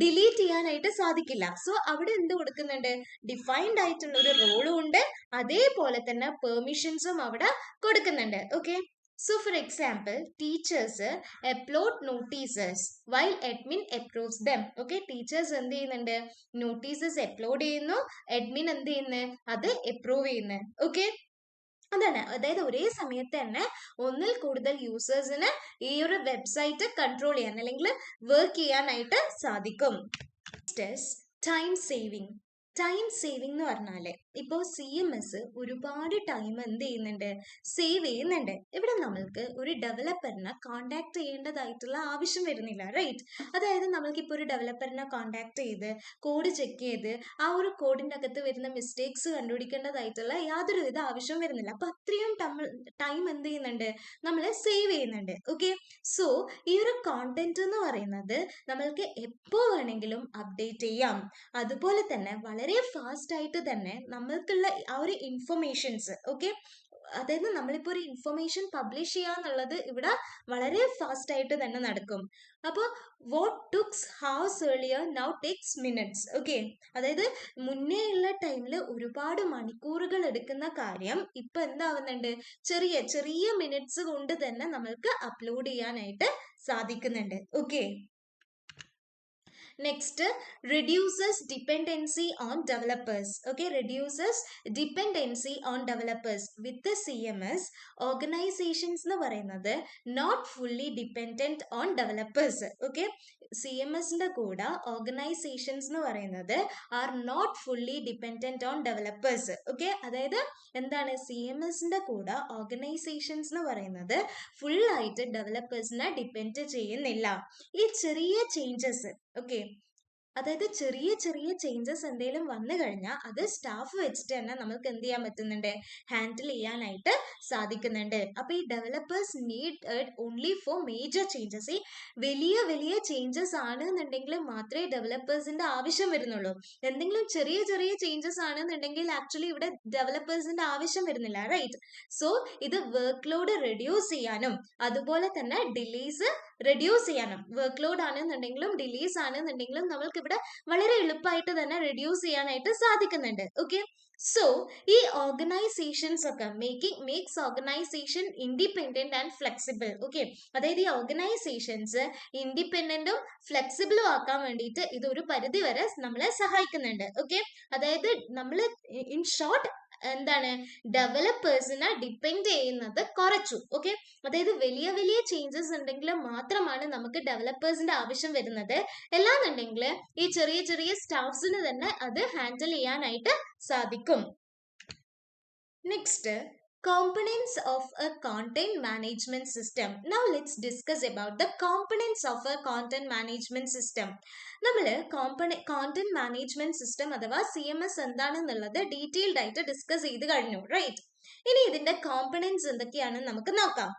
ഡിലീറ്റ് ചെയ്യാനായിട്ട് സാധിക്കില്ല. സോ അവിടെ എന്ത് കൊടുക്കുന്നുണ്ട്? ഡിഫൈൻഡ് ആയിട്ടുള്ള ഒരു റോളും ഉണ്ട്, അതേപോലെ തന്നെ പെർമിഷൻസും അവിടെ കൊടുക്കുന്നുണ്ട്. Okay, so for example, teachers upload notices while admin approves them. Okay, teachers എന്ത് ചെയ്യുന്നുണ്ട്? നോട്ടീസസ് അപ്ലോഡ് ചെയ്യുന്നു, അഡ്മിൻ എന്ത് ചെയ്യുന്നു? അത് അപ്രൂവ് ചെയ്യുന്നു. ഓക്കെ, അതാണ്. അതായത് ഒരേ സമയത്ത് തന്നെ ഒന്നിൽ കൂടുതൽ യൂസേഴ്സിന് ഈ ഒരു വെബ്സൈറ്റ് കൺട്രോൾ ചെയ്യാൻ അല്ലെങ്കിൽ വർക്ക് ചെയ്യാനായിട്ട് സാധിക്കും. Time saving. ടൈം സേവിങ് എന്ന് പറഞ്ഞാൽ ഇപ്പോൾ CMS ഒരുപാട് ടൈം എന്ത് ചെയ്യുന്നുണ്ട്? സേവ് ചെയ്യുന്നുണ്ട്. ഇവിടെ നമ്മൾക്ക് ഒരു ഡെവലപ്പറിനെ കോണ്ടാക്ട് ചെയ്യേണ്ടതായിട്ടുള്ള ആവശ്യം വരുന്നില്ല, റൈറ്റ്? അതായത് നമ്മൾക്കിപ്പോൾ ഒരു ഡെവലപ്പറിനെ കോണ്ടാക്ട് ചെയ്ത് കോഡ് ചെക്ക് ചെയ്ത് ആ ഒരു കോഡിൻ്റെ അകത്ത് വരുന്ന മിസ്റ്റേക്സ് കണ്ടുപിടിക്കേണ്ടതായിട്ടുള്ള യാതൊരുവിധ ആവശ്യം വരുന്നില്ല. അപ്പം അത്രയും ടൈം എന്ത് ചെയ്യുന്നുണ്ട്? നമ്മൾ സേവ് ചെയ്യുന്നുണ്ട്. ഓക്കെ, സോ ഈ ഒരു കോണ്ടന്റ് എന്ന് പറയുന്നത് നമ്മൾക്ക് എപ്പോൾ വേണമെങ്കിലും അപ്ഡേറ്റ് ചെയ്യാം. അതുപോലെ തന്നെ വളരെ ഫാസ്റ്റ് ആയിട്ട് തന്നെ നമ്മൾക്കുള്ള ആ ഒരു ഇൻഫർമേഷൻസ്, ഓക്കെ, അതായത് നമ്മളിപ്പോൾ ഒരു ഇൻഫർമേഷൻ പബ്ലിഷ് ചെയ്യാന്നുള്ളത് ഇവിടെ വളരെ ഫാസ്റ്റ് ആയിട്ട് തന്നെ നടക്കും. അപ്പോൾ what took hours earlier now takes minutes. Okay, അതായത് മുന്നേ ഉള്ള ടൈമിൽ ഒരുപാട് മണിക്കൂറുകൾ എടുക്കുന്ന കാര്യം ഇപ്പൊ എന്താവുന്നുണ്ട്? ചെറിയ ചെറിയ മിനിറ്റ്സ് കൊണ്ട് തന്നെ നമ്മൾക്ക് അപ്ലോഡ് ചെയ്യാനായിട്ട് സാധിക്കുന്നുണ്ട്. Okay, Next, reduces dependency on developers. Okay, reduces dependency on developers. With the CMS, organizations എന്ന് പറയുന്നത് not fully dependent on developers. Okay, CMSന്റെ കൂടെ organizations എന്ന് പറയുന്നത് are not fully dependent on developers. Okay, അതായത് എന്താണ് CMSന്റെ കൂടെ organizations എന്ന് പറയുന്നത് ഫുൾ ആയിട്ട് ഡെവലപ്പേഴ്സിനെ ഡിപ്പെൻഡ് ചെയ്യുന്നില്ല. ഈ ചെറിയ ചേഞ്ചസ്, ഓക്കെ, അതായത് ചെറിയ ചെറിയ ചേഞ്ചസ് എന്തെങ്കിലും വന്നു കഴിഞ്ഞാൽ അത് സ്റ്റാഫ് വെച്ചിട്ട് തന്നെ നമുക്ക് എന്ത് ചെയ്യാൻ പറ്റുന്നുണ്ട്, ഹാൻഡിൽ ചെയ്യാനായിട്ട് സാധിക്കുന്നുണ്ട്. അപ്പൊ ഈ developers need only for major changes. ഈ വലിയ വലിയ ചേഞ്ചസ് ആണെന്നുണ്ടെങ്കിൽ മാത്രമേ ഡെവലപ്പേഴ്സിന്റെ ആവശ്യം വരുന്നുള്ളൂ. എന്തെങ്കിലും ചെറിയ ചെറിയ ചേഞ്ചസ് ആണെന്നുണ്ടെങ്കിൽ ആക്ച്വലി ഇവിടെ ഡെവലപ്പേഴ്സിന്റെ ആവശ്യം വരുന്നില്ല, റൈറ്റ്? സോ ഇത് വർക്ക് ലോഡ് റെഡ്യൂസ് ചെയ്യാനും അതുപോലെ തന്നെ ഡിലേസ് റെഡ്യൂസ് ചെയ്യാനും, വർക്ക് ലോഡ് ആണെന്നുണ്ടെങ്കിലും ഡിലേസ് ആണെന്നുണ്ടെങ്കിലും നമ്മൾക്ക് ഇവിടെ വളരെ എളുപ്പമായിട്ട് തന്നെ റെഡ്യൂസ് ചെയ്യാനായിട്ട് സാധിക്കുന്നുണ്ട്. ഓക്കെ, സോ ഈ ഓർഗനൈസേഷൻസ് ഒക്കെ makes organisation independent and flexible. Okay, അതായത് ഈ ഓർഗനൈസേഷൻസ് ഇൻഡിപെൻഡന്റും ഫ്ലെക്സിബിളും ആക്കാൻ വേണ്ടിയിട്ട് ഇത് ഒരു പരിധി വരെ നമ്മളെ സഹായിക്കുന്നുണ്ട്. ഓക്കെ, അതായത് നമ്മൾ ഇൻ ഷോർട്ട് എന്താണ്, ഡെവലപ്പേഴ്സിനെ ഡിപ്പെൻഡ് ചെയ്യുന്നത് കുറച്ചു. ഓക്കെ, അതായത് വലിയ വലിയ ചേഞ്ചസ് ഉണ്ടെങ്കിൽ മാത്രമാണ് നമുക്ക് ഡെവലപ്പേഴ്സിന്റെ ആവശ്യം വരുന്നത്. അല്ലാന്നുണ്ടെങ്കിൽ ഈ ചെറിയ ചെറിയ സ്റ്റാഫ്സിന് തന്നെ അത് ഹാൻഡിൽ ചെയ്യാനായിട്ട് സാധിക്കും. Next, components of a content management system. Now let's discuss about the components of a content management system. നമ്മൾ content management system അഥവാ CMS എന്താണെന്നുള്ളത് ഡീറ്റെയിൽഡ് ആയിട്ട് ഡിസ്കസ് ചെയ്ത് കഴിഞ്ഞു, റൈറ്റ്? ഇനി ഇതിന്റെ കോമ്പണൻസ് എന്തൊക്കെയാണെന്ന് നമുക്ക് നോക്കാം.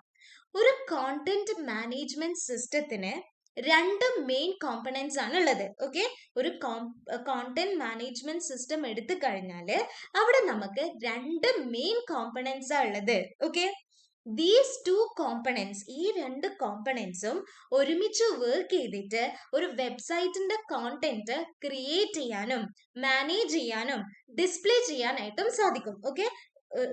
ഒരു കോണ്ടന്റ് മാനേജ്മെന്റ് സിസ്റ്റത്തിന് രണ്ട് മെയിൻ കോമ്പണൻസ് ആണ് ഉള്ളത്. ഓക്കെ, ഒരു കോണ്ടന്റ് മാനേജ്മെന്റ് സിസ്റ്റം എടുത്തു കഴിഞ്ഞാല് അവിടെ നമുക്ക് രണ്ട് മെയിൻ കോമ്പണൻസ് ആ ഉള്ളത്. ഓക്കെ, ദീസ് ടു കോമ്പണൻസ്, ഈ രണ്ട് കോമ്പണൻസും ഒരുമിച്ച് വർക്ക് ചെയ്തിട്ട് ഒരു വെബ്സൈറ്റിന്റെ കോണ്ടന്റ് ക്രിയേറ്റ് ചെയ്യാനും മാനേജ് ചെയ്യാനും ഡിസ്പ്ലേ ചെയ്യാനായിട്ടും സാധിക്കും. ഓക്കെ,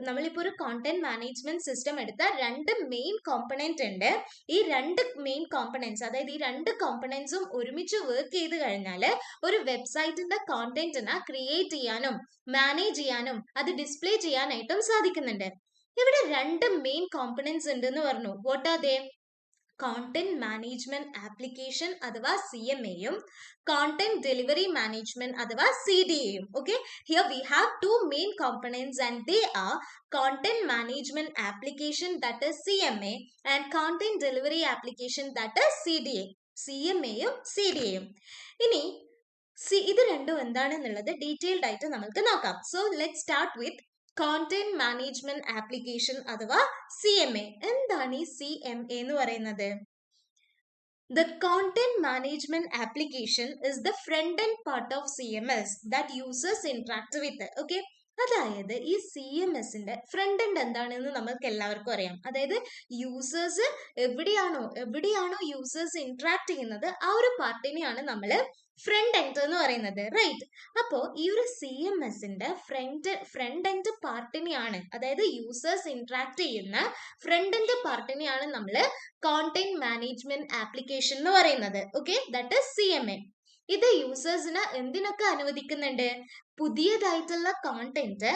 നമ്മളിപ്പോ ഒരു കോണ്ടന്റ് മാനേജ്മെന്റ് സിസ്റ്റം എടുത്താൽ രണ്ട് മെയിൻ കോമ്പണന്റ് ഉണ്ട്. ഈ രണ്ട് മെയിൻ കോമ്പണൻസ്, അതായത് ഈ രണ്ട് കോമ്പണൻസും ഒരുമിച്ച് വർക്ക് ചെയ്ത് കഴിഞ്ഞാൽ ഒരു വെബ്സൈറ്റിന്റെ കോണ്ടന്റിനെ ക്രിയേറ്റ് ചെയ്യാനും മാനേജ് ചെയ്യാനും അത് ഡിസ്പ്ലേ ചെയ്യാനായിട്ടും സാധിക്കുന്നുണ്ട്. ഇവിടെ രണ്ട് മെയിൻ കോമ്പണൻസ് ഉണ്ട് എന്ന് പറഞ്ഞു. What are they? Content management application അഥവാ CMA-യും കോണ്ടന്റ് ഡെലിവറി മാനേജ്മെന്റ് അഥവാ CDA-യും. Okay, here we have two main components and they are content management application that is CMA and content delivery application that is CDA. CMA-യും CDA-യും. ഇനി ഇത് രണ്ടും എന്താണെന്നുള്ളത് ഡീറ്റെയിൽഡ് ആയിട്ട് നമുക്ക് നോക്കാം. So let's start with content management application അഥവാ CMA. എന്താണ് ഈ CMA എന്ന് പറയുന്നത്? The content management application is the front-end part of CMS that users interact with. Okay, അതായത് ഈ CMSന്റെ ഫ്രണ്ട് എൻഡ് എന്താണെന്ന് നമ്മൾക്ക് എല്ലാവർക്കും അറിയാം. അതായത് യൂസേഴ്സ് എവിടെയാണോ യൂസേഴ്സ് ഇന്ററാക്ട് ചെയ്യുന്നത് ആ ഒരു പാർട്ടിനെയാണ് നമ്മൾ ഫ്രണ്ട് എൻഡ് എന്ന് പറയുന്നത്, റൈറ്റ്? അപ്പോ ഈ ഒരു CMSന്റെ ഫ്രണ്ട് എൻഡ് പാർട്ടിനെയാണ്, അതായത് യൂസേഴ്സ് ഇന്ററാക്ട് ചെയ്യുന്ന ഫ്രണ്ട് എൻഡ് പാർട്ടിനെയാണ് നമ്മൾ കോണ്ടന്റ് മാനേജ്മെന്റ് ആപ്ലിക്കേഷൻ എന്ന് പറയുന്നത്. Okay, that is CMA. ഇത് യൂസേഴ്സിന് എന്തിനൊക്കെ അനുവദിക്കുന്നുണ്ട്? പുതിയതായിട്ടുള്ള കോണ്ടന്റ്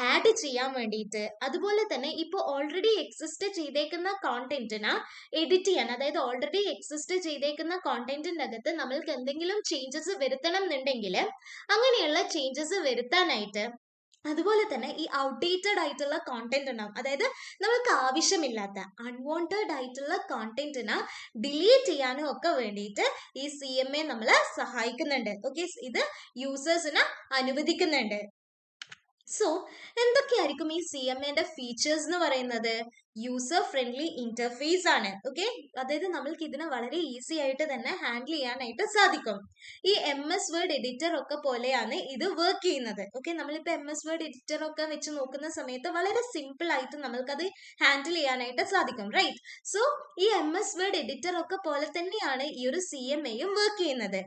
ആഡ് ചെയ്യാൻ വേണ്ടിയിട്ട്, അതുപോലെ തന്നെ ഇപ്പോൾ ഓൾറെഡി എക്സിസ്റ്റ് ചെയ്തേക്കുന്ന കോണ്ടന്റിനെ എഡിറ്റ് ചെയ്യാൻ, അതായത് ഓൾറെഡി എക്സിസ്റ്റ് ചെയ്തേക്കുന്ന കോണ്ടന്റിന്റെ അകത്ത് നമ്മൾക്ക് എന്തെങ്കിലും ചേഞ്ചസ് വരുത്തണം എന്നുണ്ടെങ്കിൽ അങ്ങനെയുള്ള ചേഞ്ചസ് വരുത്താനായിട്ട്, അതുപോലെ തന്നെ ഈ ഔട്ട്ഡേറ്റഡ് ആയിട്ടുള്ള കോണ്ടന്റ് ഉണ്ടാവും, അതായത് നമുക്ക് ആവശ്യമില്ലാത്ത അൺവാണ്ടഡ് ആയിട്ടുള്ള കോണ്ടന്റിനെ ഡിലീറ്റ് ചെയ്യാനും ഒക്കെ വേണ്ടിയിട്ട് ഈ CMA നമ്മളെ സഹായിക്കുന്നുണ്ട്. ഓക്കെ, ഇത് യൂസേഴ്സിനെ അനുവദിക്കുന്നുണ്ട്. സോ എന്തൊക്കെയായിരിക്കും ഈ CMAന്റെ ഫീച്ചേഴ്സ് എന്ന് പറയുന്നത്? യൂസർ ഫ്രണ്ട്ലി ഇന്റർഫേസ് ആണ്. ഓക്കെ, അതായത് നമ്മൾക്ക് ഇതിനെ വളരെ ഈസി ആയിട്ട് തന്നെ ഹാൻഡിൽ ചെയ്യാനായിട്ട് സാധിക്കും. ഈ MS വേർഡ് എഡിറ്റർ ഒക്കെ പോലെയാണ് ഇത് വർക്ക് ചെയ്യുന്നത്. ഓക്കെ, നമ്മളിപ്പോൾ MS വേർഡ് എഡിറ്റർ ഒക്കെ വെച്ച് നോക്കുന്ന സമയത്ത് വളരെ സിമ്പിൾ ആയിട്ട് നമ്മൾക്കത് ഹാൻഡിൽ ചെയ്യാനായിട്ട് സാധിക്കും, റൈറ്റ്? സോ ഈ MS വേർഡ് എഡിറ്റർ ഒക്കെ പോലെ തന്നെയാണ് ഈ ഒരു CMAയും വർക്ക് ചെയ്യുന്നത്.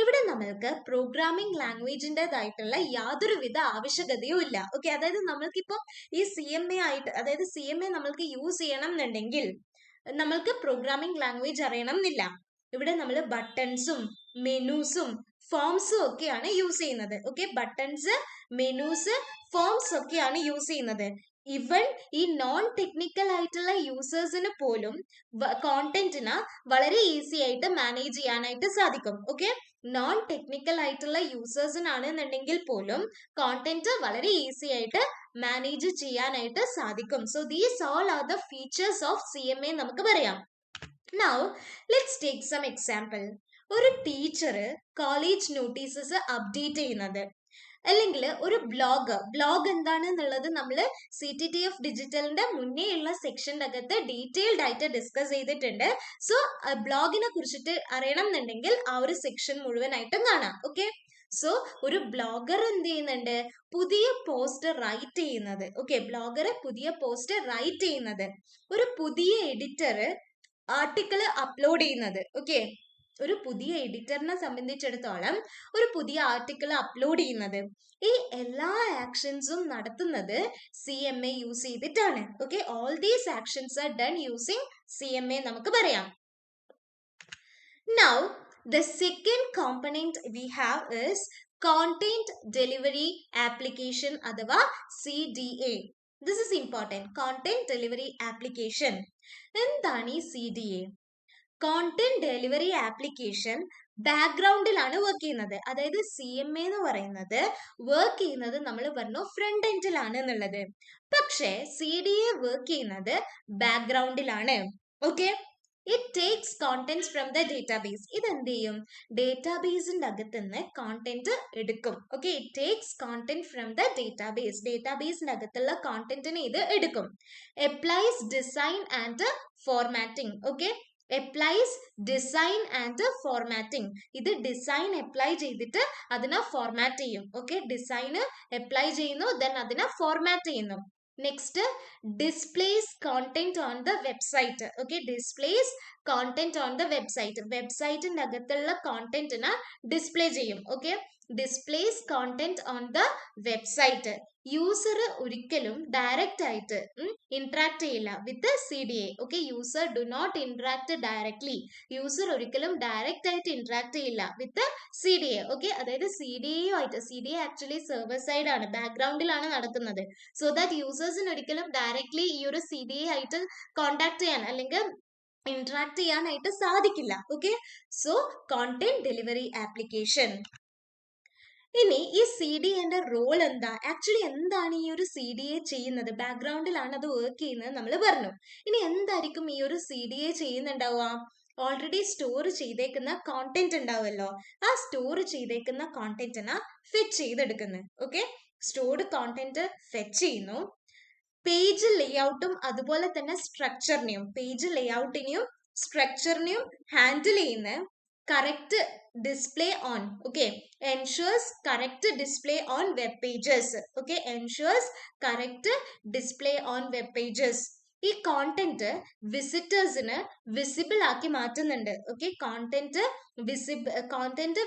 ഇവിടെ നമ്മൾക്ക് പ്രോഗ്രാമിംഗ് ലാംഗ്വേജിൻ്റെതായിട്ടുള്ള യാതൊരുവിധ ആവശ്യകതയും ഇല്ല. ഓക്കെ, അതായത് നമ്മൾക്കിപ്പം ഈ CMA ആയിട്ട്, അതായത് CMA നമ്മൾക്ക് യൂസ് ചെയ്യണം എന്നുണ്ടെങ്കിൽ നമ്മൾക്ക് പ്രോഗ്രാമിംഗ് ലാംഗ്വേജ് അറിയണം എന്നില്ല. ഇവിടെ നമ്മൾ ബട്ടൺസും മെനൂസും ഫോംസും ഒക്കെയാണ് യൂസ് ചെയ്യുന്നത്. ഓക്കെ, ബട്ടൺസ്, മെനൂസ്, ഫോംസ് ഒക്കെയാണ് യൂസ് ചെയ്യുന്നത്. ഇവൻ ഈ നോൺ ടെക്നിക്കൽ ആയിട്ടുള്ള യൂസേഴ്സിന് പോലും കോണ്ടന്റിന് വളരെ ഈസി ആയിട്ട് മാനേജ് ചെയ്യാനായിട്ട് സാധിക്കും. ഓക്കെ, നോൺ ടെക്നിക്കൽ ആയിട്ടുള്ള യൂസേഴ്സിനാണെന്നുണ്ടെങ്കിൽ പോലും കോണ്ടന്റ് വളരെ ഈസി ആയിട്ട് മാനേജ് ചെയ്യാനായിട്ട് സാധിക്കും. So these all are the features of CMA നമുക്ക് പറയാം. Now, let's take some example. ഒരു ടീച്ചർ കോളേജ് നോട്ടീസസ് അപ്ഡേറ്റ് ചെയ്യുന്നത്, അല്ലെങ്കിൽ ഒരു ബ്ലോഗ് എന്താണെന്നുള്ളത് നമ്മൾ CTTF ഡിജിറ്റലിന്റെ മുന്നേ ഉള്ള സെക്ഷൻ്റെ അകത്ത് ഡീറ്റെയിൽഡ് ആയിട്ട് ഡിസ്കസ് ചെയ്തിട്ടുണ്ട്. സോ ബ്ലോഗിനെ കുറിച്ചിട്ട് അറിയണം എന്നുണ്ടെങ്കിൽ ആ ഒരു സെക്ഷൻ മുഴുവനായിട്ടും കാണാം. ഓക്കെ, സോ ഒരു ബ്ലോഗർ എന്ത് ചെയ്യുന്നുണ്ട്, പുതിയ പോസ്റ്റ് റൈറ്റ് ചെയ്യുന്നത്. ഓക്കെ, ബ്ലോഗർ പുതിയ പോസ്റ്റ് റൈറ്റ് ചെയ്യുന്നത്, ഒരു പുതിയ എഡിറ്റർ ആർട്ടിക്കിൾ അപ്ലോഡ് ചെയ്യുന്നത്. ഓക്കെ, ഒരു പുതിയ എഡിറ്ററിനെ സംബന്ധിച്ചിടത്തോളം ഒരു പുതിയ ആർട്ടിക്കിൾ അപ്ലോഡ് ചെയ്യുന്നത്, ഈ എല്ലാ ആക്ഷൻസും നടത്തുന്നത് CMA യൂസ് ചെയ്തിട്ടാണ്. Okay, all these actions are done using CMA നമുക്ക് പറയാം. Now, the second component we have is Content Delivery Application അഥവാ CDA. This is important. Content Delivery Application. എന്താണ് ഈ CDA? കോണ്ടന്റ് ഡെലിവറി ആപ്ലിക്കേഷൻ ബാക്ക്ഗ്രൗണ്ടിലാണ് work ചെയ്യുന്നത്. അതായത് CMA എന്ന് പറയുന്നത് വർക്ക് ചെയ്യുന്നത് നമ്മൾ പറഞ്ഞു ഫ്രണ്ട് എൻഡിലാണ് എന്നുള്ളത്. പക്ഷേ CDA വർക്ക് ചെയ്യുന്നത് ബാക്ക്ഗ്രൗണ്ടിലാണ്. Okay, it takes contents from the database. ഇതെന്ത് ചെയ്യും, ഡേറ്റാബേസിന്റെ അകത്ത് നിന്ന് കോണ്ടന്റ് എടുക്കും. Okay, it takes content from the database. ഡേറ്റാബേസിന്റെ അകത്തുള്ള കോണ്ടന്റിനെ ഇത് എടുക്കും. Applies design and formatting. Okay, applies design and formatting. ഇത് ഡിസൈൻ അപ്ലൈ ചെയ്തിട്ട് അതിനെ ഫോർമാറ്റ് ചെയ്യും. ഓക്കെ, ഡിസൈന് അപ്ലൈ ചെയ്യുന്നു, ദെൻ അതിനെ ഫോർമാറ്റ് ചെയ്യുന്നു. Next, displays content on the website. Okay, displays content on the website. വെബ്സൈറ്റിന്റെ അകത്തുള്ള കോണ്ടന്റിനെ ഡിസ്പ്ലേ ചെയ്യും. Okay, displays content on the website. User ഒരിക്കലും ഡയറക്റ്റ് ആയിട്ട് ഇന്ററാക്ട് ചെയ്യില്ല with CDA. Okay, user do not interact directly. User ഒരിക്കലും direct ആയിട്ട് interact ചെയ്യില്ല with CDA. Okay, അതായത് CDA ആക്ച്വലി സെർവർ സൈഡ് ആണ്, ബാക്ക്ഗ്രൗണ്ടിലാണ് നടക്കുന്നത്. സോ ദാറ്റ് യൂസേഴ്സിന് ഒരിക്കലും ഡയറക്ട്ലി ഈ ഒരു CDA ആയിട്ട് കോണ്ടാക്ട് ചെയ്യാൻ അല്ലെങ്കിൽ ഇന്ററാക്ട് ചെയ്യാനായിട്ട് സാധിക്കില്ല. Okay, so content delivery application. ഇനി ഈ CDAന്റെ റോൾ എന്താ, ആക്ച്വലി എന്താണ് ഈ ഒരു CDA ചെയ്യുന്നത്? ബാക്ക്ഗ്രൗണ്ടിലാണ് അത് വർക്ക് ചെയ്യുന്നത് നമ്മൾ പറഞ്ഞു. ഇനി എന്തായിരിക്കും ഈ ഒരു CDA ചെയ്യുന്നുണ്ടാവുക? ഓൾറെഡി സ്റ്റോർ ചെയ്തേക്കുന്ന കോണ്ടന്റ് ഉണ്ടാവുമല്ലോ, ആ സ്റ്റോർ ചെയ്തേക്കുന്ന കോണ്ടന്റിനെ ഫെച്ച് ചെയ്തെടുക്കുന്നു. ഓക്കെ, സ്റ്റോർഡ് കോണ്ടന്റ് ഫെച്ച് ചെയ്യുന്നു. പേജ് ലേഔട്ടും അതുപോലെ തന്നെ സ്ട്രക്ചറിനെയും, പേജ് ലേഔട്ടിനെയും സ്ട്രക്ചറിനെയും ഹാൻഡിൽ ചെയ്യുന്ന correct display on. Okay, ensures correct display on web pages. Okay, ensures correct display on web pages. ഈ കോണ്ടന്റ് വിസിറ്റേഴ്സിന് വിസിബിൾ ആക്കി മാറ്റുന്നുണ്ട്. ഓക്കെ, കോണ്ടന്റ്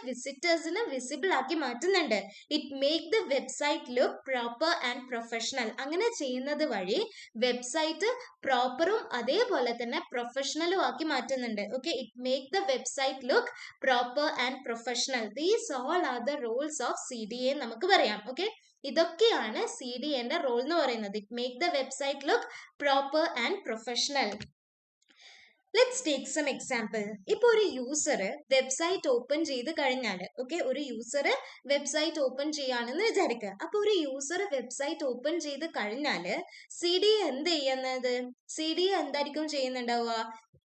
വിസിറ്റേഴ്സിന് വിസിബിൾ ആക്കി മാറ്റുന്നുണ്ട്. It make the website look proper and professional. അങ്ങനെ ചെയ്യുന്നത് വഴി website പ്രോപ്പറും അതേപോലെ തന്നെ പ്രൊഫഷണലും ആക്കി മാറ്റുന്നുണ്ട്. Okay, it make the website look proper and professional. These all are the roles of CDA നമുക്ക് പറയാം. ഓക്കെ, ഇതൊക്കെയാണ് CDAന്റെ റോൾ എന്ന് പറയുന്നത്. It make the website look proper and professional. Let's take some example. ഇപ്പോൾ ഒരു യൂസർ വെബ്സൈറ്റ് ഓപ്പൺ ചെയ്ത് കഴിഞ്ഞാൽ, ഓക്കെ, ഒരു യൂസർ വെബ്സൈറ്റ് ഓപ്പൺ ചെയ്യാണെന്ന് വിചാരിക്കുക. അപ്പോൾ ഒരു യൂസർ വെബ്സൈറ്റ് ഓപ്പൺ ചെയ്ത് കഴിഞ്ഞാൽ CDA എന്ത് ചെയ്യുന്നത്? CDA എന്തായിരിക്കും ചെയ്യുന്നുണ്ടാവുക?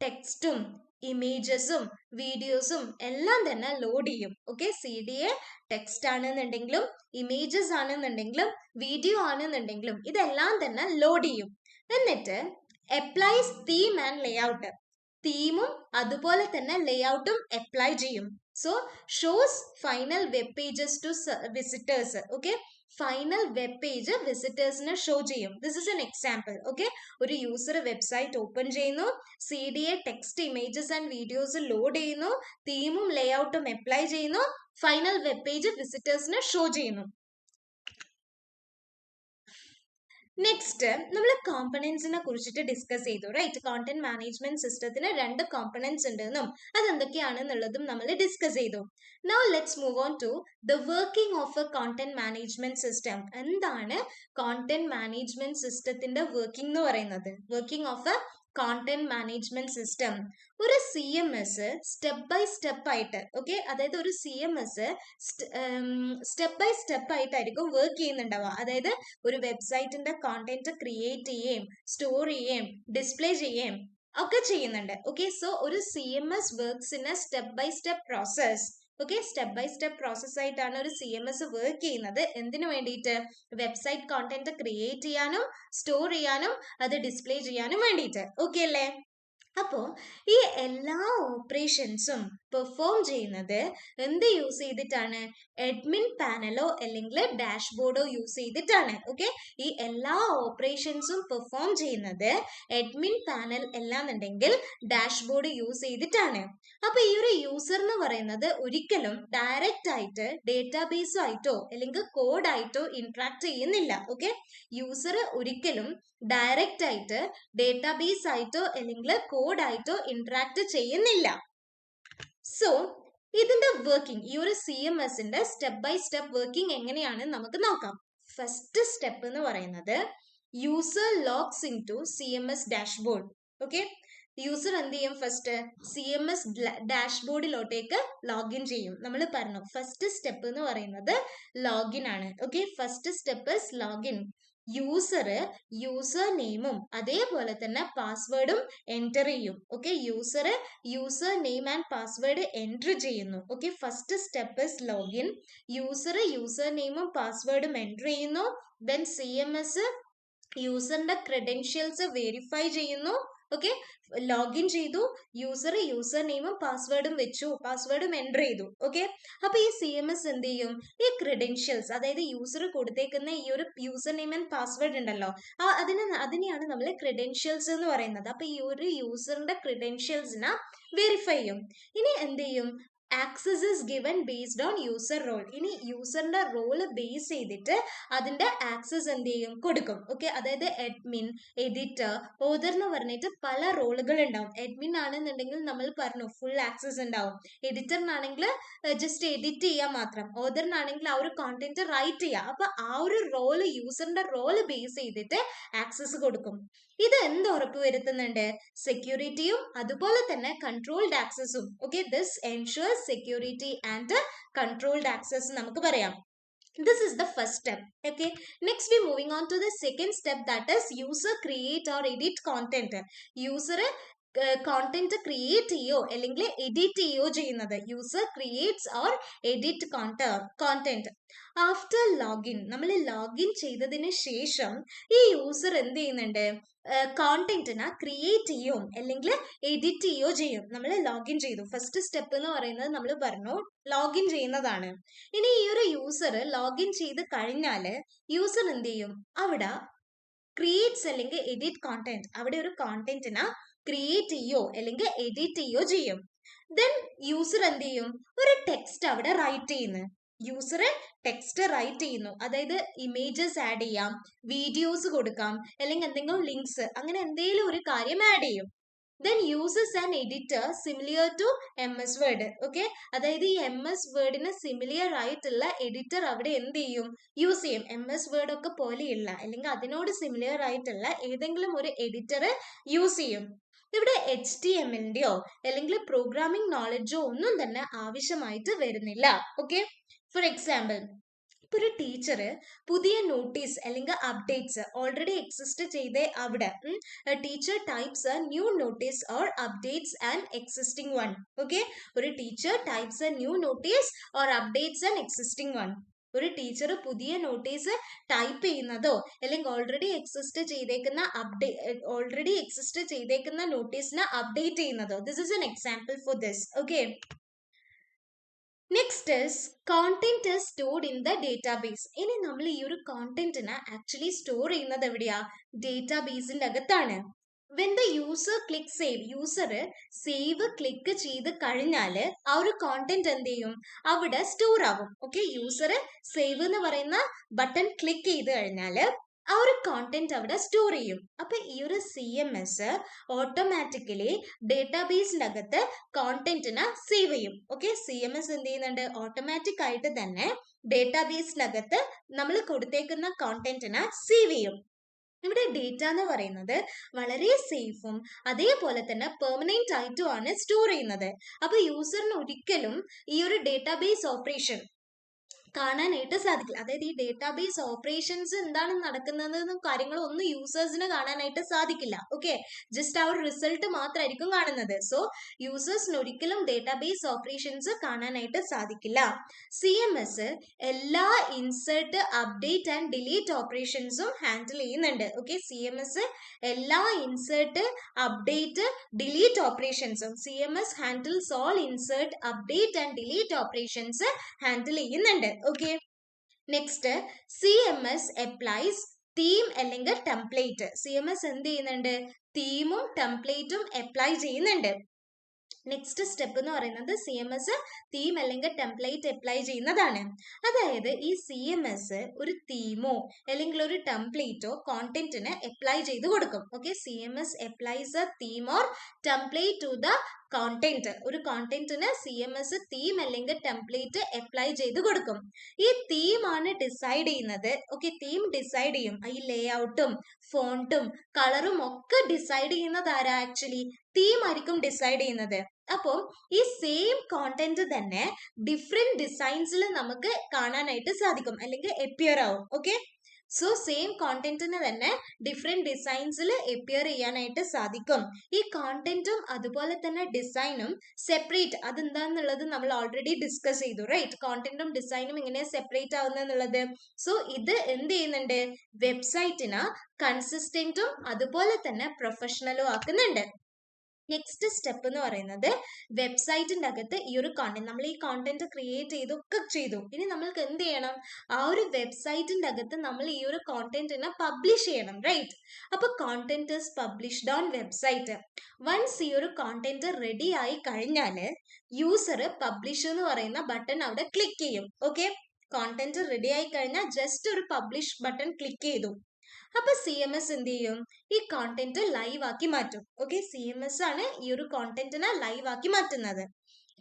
ടെക്സ്റ്റും ഇമേജസും വീഡിയോസും എല്ലാം തന്നെ ലോഡ് ചെയ്യും. ഓക്കെ, CDA ടെക്സ്റ്റ് ആണെന്നുണ്ടെങ്കിലും ഇമേജസ് ആണെന്നുണ്ടെങ്കിലും വീഡിയോ ആണെന്നുണ്ടെങ്കിലും ഇതെല്ലാം തന്നെ ലോഡ് ചെയ്യും. എന്നിട്ട് അപ്ലൈസ് തീം ആൻഡ് ലേഔട്ട്. തീമും അതുപോലെ തന്നെ ലേഔട്ടും അപ്ലൈ ചെയ്യും. So shows final web pages to visitors. Okay, final web page വിസിറ്റേഴ്സിന് ഷോ ചെയ്യും. This is an example. Okay, ഒരു യൂസർ വെബ്സൈറ്റ് ഓപ്പൺ ചെയ്യുന്നു, CDA text images and videos load ചെയ്യുന്നു, തീമും ലേഔട്ടും അപ്ലൈ ചെയ്യുന്നു, ഫൈനൽ വെബ് പേജ് വിസിറ്റേഴ്സിന് ഷോ ചെയ്യുന്നു. നെക്സ്റ്റ് നമ്മൾ കോമ്പണൻസിനെ കുറിച്ചിട്ട് ഡിസ്കസ് ചെയ്തു, റൈറ്റ്? കോണ്ടന്റ് മാനേജ്മെന്റ് സിസ്റ്റത്തിന് 2 കോമ്പണൻസ് ഉണ്ടെന്നും അതെന്തൊക്കെയാണെന്നുള്ളതും നമ്മൾ ഡിസ്കസ് ചെയ്തു. Now let's move on to the working of a content management system. എന്താണ് കോണ്ടന്റ് മാനേജ്മെന്റ് സിസ്റ്റത്തിന്റെ വർക്കിംഗ് എന്ന് പറയുന്നത്? Working of a content management system. ഒരു CMS സ്റ്റെപ്പ് ബൈ സ്റ്റെപ്പ് ആയിട്ട്, ഓക്കെ, അതായത് ഒരു CMS സ്റ്റെപ്പ് ബൈ സ്റ്റെപ്പ് ആയിട്ടായിരിക്കും വർക്ക് ചെയ്യുന്നുണ്ടാവുക. അതായത് ഒരു വെബ്സൈറ്റിന്റെ കോണ്ടന്റ് ക്രിയേറ്റ് ചെയ്യുകയും സ്റ്റോർ ചെയ്യുകയും ഡിസ്പ്ലേ ചെയ്യുകയും ഒക്കെ ചെയ്യുന്നുണ്ട്. ഓക്കെ, സോ ഒരു CMS works in a step by step process. Okay, step by step process ആയിട്ടാണ് ഒരു CMS വർക്ക് ചെയ്യുന്നത്. എന്തിനു വേണ്ടിയിട്ട്? വെബ്സൈറ്റ് കോണ്ടന്റ് ക്രിയേറ്റ് ചെയ്യാനും സ്റ്റോർ ചെയ്യാനും അത് ഡിസ്പ്ലേ ചെയ്യാനും വേണ്ടിയിട്ട്. ഓക്കെ അല്ലേ? അപ്പോൾ ഈ എല്ലാ ഓപ്പറേഷൻസും പെർഫോം ചെയ്യുന്നത് എന്ത് യൂസ് ചെയ്തിട്ടാണ്? അഡ്മിൻ പാനലോ അല്ലെങ്കിൽ ഡാഷ്ബോർഡോ യൂസ് ചെയ്തിട്ടാണ്. ഓക്കെ, ഈ എല്ലാ ഓപ്പറേഷൻസും പെർഫോം ചെയ്യുന്നത് അഡ്മിൻ പാനൽ അല്ലാന്നുണ്ടെങ്കിൽ ഡാഷ്ബോർഡ് യൂസ് ചെയ്തിട്ടാണ്. അപ്പൊ ഈ ഒരു യൂസർ എന്ന് പറയുന്നത് ഒരിക്കലും ഡയറക്റ്റ് ആയിട്ട് ഡേറ്റാബേസുമായിട്ടോ അല്ലെങ്കിൽ കോഡായിട്ടോ ഇന്ററാക്ട് ചെയ്യുന്നില്ല. ഓക്കെ, യൂസർ ഒരിക്കലും ഡയറക്റ്റ് ആയിട്ട് ഡേറ്റാബേസ് ആയിട്ടോ അല്ലെങ്കിൽ കോഡായിട്ടോ ഇന്ററാക്ട് ചെയ്യുന്നില്ല. സോ ഇതിന്റെ വർക്കിംഗ്, ഈ ഒരു CMSന്റെ സ്റ്റെപ്പ് ബൈ സ്റ്റെപ്പ് വർക്കിംഗ് എങ്ങനെയാണ് നമുക്ക് നോക്കാം. ഫസ്റ്റ് സ്റ്റെപ്പ് എന്ന് പറയുന്നത് user logs in to CMS dashboard. Okay, user എന്ത് ചെയ്യും? ഫസ്റ്റ് CMS ഡാഷ്ബോർഡിലോട്ടേക്ക് ലോഗിൻ ചെയ്യും. നമ്മൾ പറഞ്ഞു ഫസ്റ്റ് സ്റ്റെപ്പ് എന്ന് പറയുന്നത് ലോഗിൻ ആണ്. Okay, first step is login. User നെയിമും അതേപോലെ തന്നെ പാസ്വേഡും എൻറ്റർ ചെയ്യും. Okay, user name and password enter ചെയ്യുന്നു. Okay, first step is login. User നെയിമും പാസ്വേഡും എൻറ്റർ ചെയ്യുന്നു. ദെൻ CMS യൂസറിന്റെ ക്രെഡൻഷ്യൽസ് വെരിഫൈ ചെയ്യുന്നു. ഓക്കെ, ലോഗിൻ ചെയ്തു, യൂസർ നെയിമും പാസ്വേഡും വെച്ചു, പാസ്വേഡും എൻറ്റർ ചെയ്തു. ഓക്കെ, അപ്പൊ ഈ CMS എന്ത് ചെയ്യും? ഈ ക്രെഡൻഷ്യൽസ്, അതായത് യൂസർ കൊടുത്തേക്കുന്ന ഈ ഒരു യൂസർ നെയിം ആൻഡ് പാസ്വേഡ് ഉണ്ടല്ലോ, അതിനെയാണ് നമ്മൾ ക്രെഡൻഷ്യൽസ് എന്ന് പറയുന്നത്. അപ്പൊ ഈ ഒരു യൂസറിന്റെ ക്രെഡൻഷ്യൽസിനെ വെരിഫൈ ചെയ്യും. ഇനി എന്ത് ചെയ്യും? Access is given based on user role. ഇനി യൂസറിന്റെ റോള് ബേസ് ചെയ്തിട്ട് അതിന്റെ ആക്സസ് എന്ത് ചെയ്യും? കൊടുക്കും. ഓക്കെ, അതായത് അഡ്മിൻ, എഡിറ്റർ, ഓതർ എന്ന് പറഞ്ഞിട്ട് പല റോളുകൾ ഉണ്ടാവും. അഡ്മിൻ ആണെന്നുണ്ടെങ്കിൽ നമ്മൾ പറഞ്ഞു ഫുൾ ആക്സസ് ഉണ്ടാവും. എഡിറ്ററിനാണെങ്കിൽ ജസ്റ്റ് എഡിറ്റ് ചെയ്യാൻ മാത്രം. ഓതറിനാണെങ്കിൽ ആ ഒരു കോണ്ടന്റ് റൈറ്റ് ചെയ്യുക. അപ്പൊ ആ ഒരു റോള്, യൂസറിന്റെ റോള് ബേസ് ചെയ്തിട്ട് ആക്സസ് കൊടുക്കും. ഇത് എന്ത് ഉറപ്പ് വരുത്തുന്നുണ്ട്? സെക്യൂരിറ്റിയും അതുപോലെ തന്നെ കൺട്രോൾഡ് ആക്സസും. Okay, this ensures security and controlled access നമുക്ക് പറയാം. This is the first step. Okay, next we moving on to the second step, that is user create or edit content. User content create ചെയ്യോ അല്ലെങ്കിൽ edit ചെയ്യോ ചെയ്യുന്നത്. User creates or edit content. After login, നമ്മൾ login ചെയ്തതിന് ശേഷം ഈ user എന്ത് ചെയ്യുന്നുണ്ട്? കോണ്ടന്റിനെ ക്രിയേറ്റ് ചെയ്യോ അല്ലെങ്കിൽ എഡിറ്റ് ചെയ്യോ ചെയ്യും. നമ്മൾ ലോഗിൻ ചെയ്തു, ഫസ്റ്റ് സ്റ്റെപ്പ് എന്ന് പറയുന്നത് നമ്മൾ പറഞ്ഞു ലോഗിൻ ചെയ്യുന്നതാണ്. ഇനി ഈ ഒരു യൂസർ ലോഗിൻ ചെയ്ത് കഴിഞ്ഞാല് യൂസർ എന്ത് ചെയ്യും? അവിടെ ക്രിയേറ്റ്സ് അല്ലെങ്കിൽ എഡിറ്റ് കോണ്ടന്റ്, അവിടെ ഒരു കോണ്ടന്റിനെ ക്രിയേറ്റ് ചെയ്യോ അല്ലെങ്കിൽ എഡിറ്റ് ചെയ്യോ ചെയ്യും. ദെൻ യൂസർ എന്ത് ചെയ്യും? ഒരു ടെക്സ്റ്റ് അവിടെ റൈറ്റ് ചെയ്യുന്നു. യൂസർ ടെക്സ്റ്റ് റൈറ്റ് ചെയ്യുന്നു, അതായത് ഇമേജസ് ആഡ് ചെയ്യാം, വീഡിയോസ് കൊടുക്കാം, അല്ലെങ്കിൽ എന്തെങ്കിലും ലിങ്ക്സ്, അങ്ങനെ എന്തെങ്കിലും ഒരു കാര്യം ആഡ് ചെയ്യും. Then uses an editor similar to MS Word. Okay, അതായത് ഈ MS Wordന് സിമിലിയർ ആയിട്ടുള്ള എഡിറ്റർ അവിടെ എന്ത് ചെയ്യും? യൂസ് ചെയ്യും. MS Word ഒക്കെ പോലെയുള്ള അല്ലെങ്കിൽ അതിനോട് സിമിലിയർ ആയിട്ടുള്ള ഏതെങ്കിലും ഒരു എഡിറ്റർ യൂസ് ചെയ്യും. ഇവിടെ HTMLന്റെയോ അല്ലെങ്കിൽ പ്രോഗ്രാമിംഗ് നോളജോ ഒന്നും തന്നെ ആവശ്യമായിട്ട് വരുന്നില്ല. ഓക്കെ, ഫോർ എക്സാമ്പിൾ, ഇപ്പൊ ഒരു ടീച്ചർ പുതിയ നോട്ടീസ് അല്ലെങ്കിൽ അപ്ഡേറ്റ്സ് ഓൾറെഡി എക്സിസ്റ്റ് ചെയ്തേ അവിടെ teacher types a new notice or updates and existing one. Okay, ഒരു teacher types a new notice or updates and existing one. ഒരു ടീച്ചർ പുതിയ നോട്ടീസ് ടൈപ്പ് ചെയ്യുന്നതോ അല്ലെങ്കിൽ ഓൾറെഡി എക്സിസ്റ്റ് ചെയ്തേക്കുന്ന നോട്ടീസിനെ അപ്ഡേറ്റ് ചെയ്യുന്നതോ. This is an example for this. Okay, next is content is stored in the database. ഇനി നമ്മൾ ഈ ഒരു കോണ്ടന്റിനെ ആക്ച്വലി സ്റ്റോർ ചെയ്യുന്നത് എവിടെയാ? ഡേറ്റാബേസിന്റെ അകത്താണ്. When the user click save, user save click ചെയ്ത് കഴിഞ്ഞാല് ആ ഒരു കോണ്ടന്റ് എന്ത് ചെയ്യും? അവിടെ സ്റ്റോർ ആകും. ഓക്കെ, യൂസർ സേവ് എന്ന് പറയുന്ന ബട്ടൺ ക്ലിക്ക് ചെയ്ത് കഴിഞ്ഞാല് ആ ഒരു കോണ്ടന്റ് അവിടെ സ്റ്റോർ ചെയ്യും. അപ്പൊ ഈ ഒരു CMS ഓട്ടോമാറ്റിക്കലി ഡേറ്റാബേസിന്റെ അകത്ത് കോണ്ടന്റിനെ സേവ് ചെയ്യും. ഓക്കെ, CMS എന്ത് ചെയ്യുന്നുണ്ട്, ഓട്ടോമാറ്റിക് ആയിട്ട് തന്നെ ഡേറ്റാബേസിനകത്ത് നമ്മൾ കൊടുത്തേക്കുന്ന കോണ്ടന്റിനെ സേവ് ചെയ്യും. ഇവിടെ ഡേറ്റ എന്ന് പറയുന്നത് വളരെ സേഫും അതേപോലെ തന്നെ പെർമനന്റ് ആയിട്ടുമാണ് സ്റ്റോർ ചെയ്യുന്നത്. അപ്പൊ യൂസറിന് ഒരിക്കലും ഈ ഒരു ഡേറ്റാബേസ് ഓപ്പറേഷൻ കാണാനായിട്ട് സാധിക്കില്ല. അതായത് ഈ ഡേറ്റാബേസ് ഓപ്പറേഷൻസ് എന്താണ് നടക്കുന്നതെന്നും കാര്യങ്ങളും ഒന്നും യൂസേഴ്സിന് കാണാനായിട്ട് സാധിക്കില്ല. ഓക്കെ, ജസ്റ്റ് ആ ഒരു റിസൾട്ട് മാത്രമായിരിക്കും കാണുന്നത്. സോ യൂസേഴ്സിന് ഒരിക്കലും ഡേറ്റാബേസ് ഓപ്പറേഷൻസ് കാണാനായിട്ട് സാധിക്കില്ല. CMS എല്ലാ ഇൻസേർട്ട്, അപ്ഡേറ്റ് ആൻഡ് ഡിലീറ്റ് ഓപ്പറേഷൻസും ഹാൻഡിൽ ചെയ്യുന്നുണ്ട്. ഓക്കെ, CMS എല്ലാ ഇൻസേർട്ട്, അപ്ഡേറ്റ്, ഡിലീറ്റ് ഓപ്പറേഷൻസും CMS handles all insert, update and delete operations handle ചെയ്യുന്നുണ്ട്. Okay, next CMS applies theme അല്ലെങ്കിൽ ടെംപ്ലേറ്റ്. CMS എന്ത് ചെയ്യുന്നുണ്ട്, തീമും ടെംപ്ലേറ്റും അപ്ലൈ ചെയ്യുന്നുണ്ട്. നെക്സ്റ്റ് സ്റ്റെപ്പ് എന്ന് പറയുന്നത് CMS തീം അല്ലെങ്കിൽ ടെംപ്ലേറ്റ് അപ്ലൈ ചെയ്യുന്നതാണ്. അതായത് ഈ CMS ഒരു തീമോ അല്ലെങ്കിൽ ഒരു ടെംപ്ലേറ്റോ കോണ്ടന്റിന് അപ്ലൈ ചെയ്ത് കൊടുക്കും. Okay, CMS applies a theme or template to the content. ഒരു കോണ്ടന്റിന് CMS തീം അല്ലെങ്കിൽ ടെംപ്ലേറ്റ് അപ്ലൈ ചെയ്ത് കൊടുക്കും. ഈ തീം ആണ് ഡിസൈഡ് ചെയ്യുന്നത്. ഓക്കെ, തീം ഡിസൈഡ് ചെയ്യും. ഈ ലേഔട്ടും ഫോണ്ടും കളറും ഒക്കെ ഡിസൈഡ് ചെയ്യുന്നത് ആരാ, ആക്ച്വലി തീം ആയിരിക്കും ഡിസൈഡ് ചെയ്യുന്നത്. അപ്പോൾ ഈ സെയിം കോണ്ടന്റ് തന്നെ ഡിഫറെന്റ് ഡിസൈൻസിൽ നമുക്ക് കാണാനായിട്ട് സാധിക്കും അല്ലെങ്കിൽ അപ്പിയർ ആവും. ഓക്കെ, സോ സെയിം കോണ്ടന്റിന് തന്നെ ഡിഫറെന്റ് ഡിസൈൻസിൽ അപ്പിയർ ചെയ്യാനായിട്ട് സാധിക്കും. ഈ കോണ്ടന്റും അതുപോലെ തന്നെ ഡിസൈനും സെപ്പറേറ്റ്, അതെന്താന്നുള്ളത് നമ്മൾ ഓൾറെഡി ഡിസ്കസ് ചെയ്തു, റൈറ്റ്? കോണ്ടന്റും ഡിസൈനും എങ്ങനെ സെപ്പറേറ്റ് ആവുന്നുള്ളത്. സോ ഇത് എന്ത് ചെയ്യുന്നുണ്ട്, വെബ്സൈറ്റിന് കൺസിസ്റ്റന്റും അതുപോലെ തന്നെ പ്രൊഫഷണലും ആക്കുന്നുണ്ട്. നെക്സ്റ്റ് സ്റ്റെപ്പ് എന്ന് പറയുന്നത് വെബ്സൈറ്റിന്റെ അകത്ത് ഈ ഒരു കോണ്ടന്റ്, നമ്മൾ ഈ കോണ്ടന്റ് ക്രിയേറ്റ് ചെയ്തു ഒക്കെ ചെയ്തു, ഇനി നമ്മൾക്ക് എന്ത് ചെയ്യണം, ആ ഒരു വെബ്സൈറ്റിന്റെ അകത്ത് നമ്മൾ ഈ ഒരു കോണ്ടന്റിനെ പബ്ലിഷ് ചെയ്യണം, റൈറ്റ്? അപ്പൊ content is published on website. Once ഈ ഒരു കോണ്ടന്റ് റെഡി ആയി കഴിഞ്ഞാൽ യൂസർ പബ്ലിഷ് എന്ന് പറയുന്ന ബട്ടൺ അവിടെ ക്ലിക്ക് ചെയ്യും. ഓക്കെ, കോണ്ടന്റ് റെഡി ആയി കഴിഞ്ഞാൽ ജസ്റ്റ് ഒരു പബ്ലിഷ് ബട്ടൺ ക്ലിക്ക് ചെയ്തു. അപ്പൊ CMS എന്ത് ചെയ്യും, ഈ കോണ്ടന്റ് ലൈവ് ആക്കി മാറ്റും. ഓക്കെ, CMS ആണ് ഈ ഒരു കോണ്ടന്റിനെ ലൈവ് ആക്കി മാറ്റുന്നത്.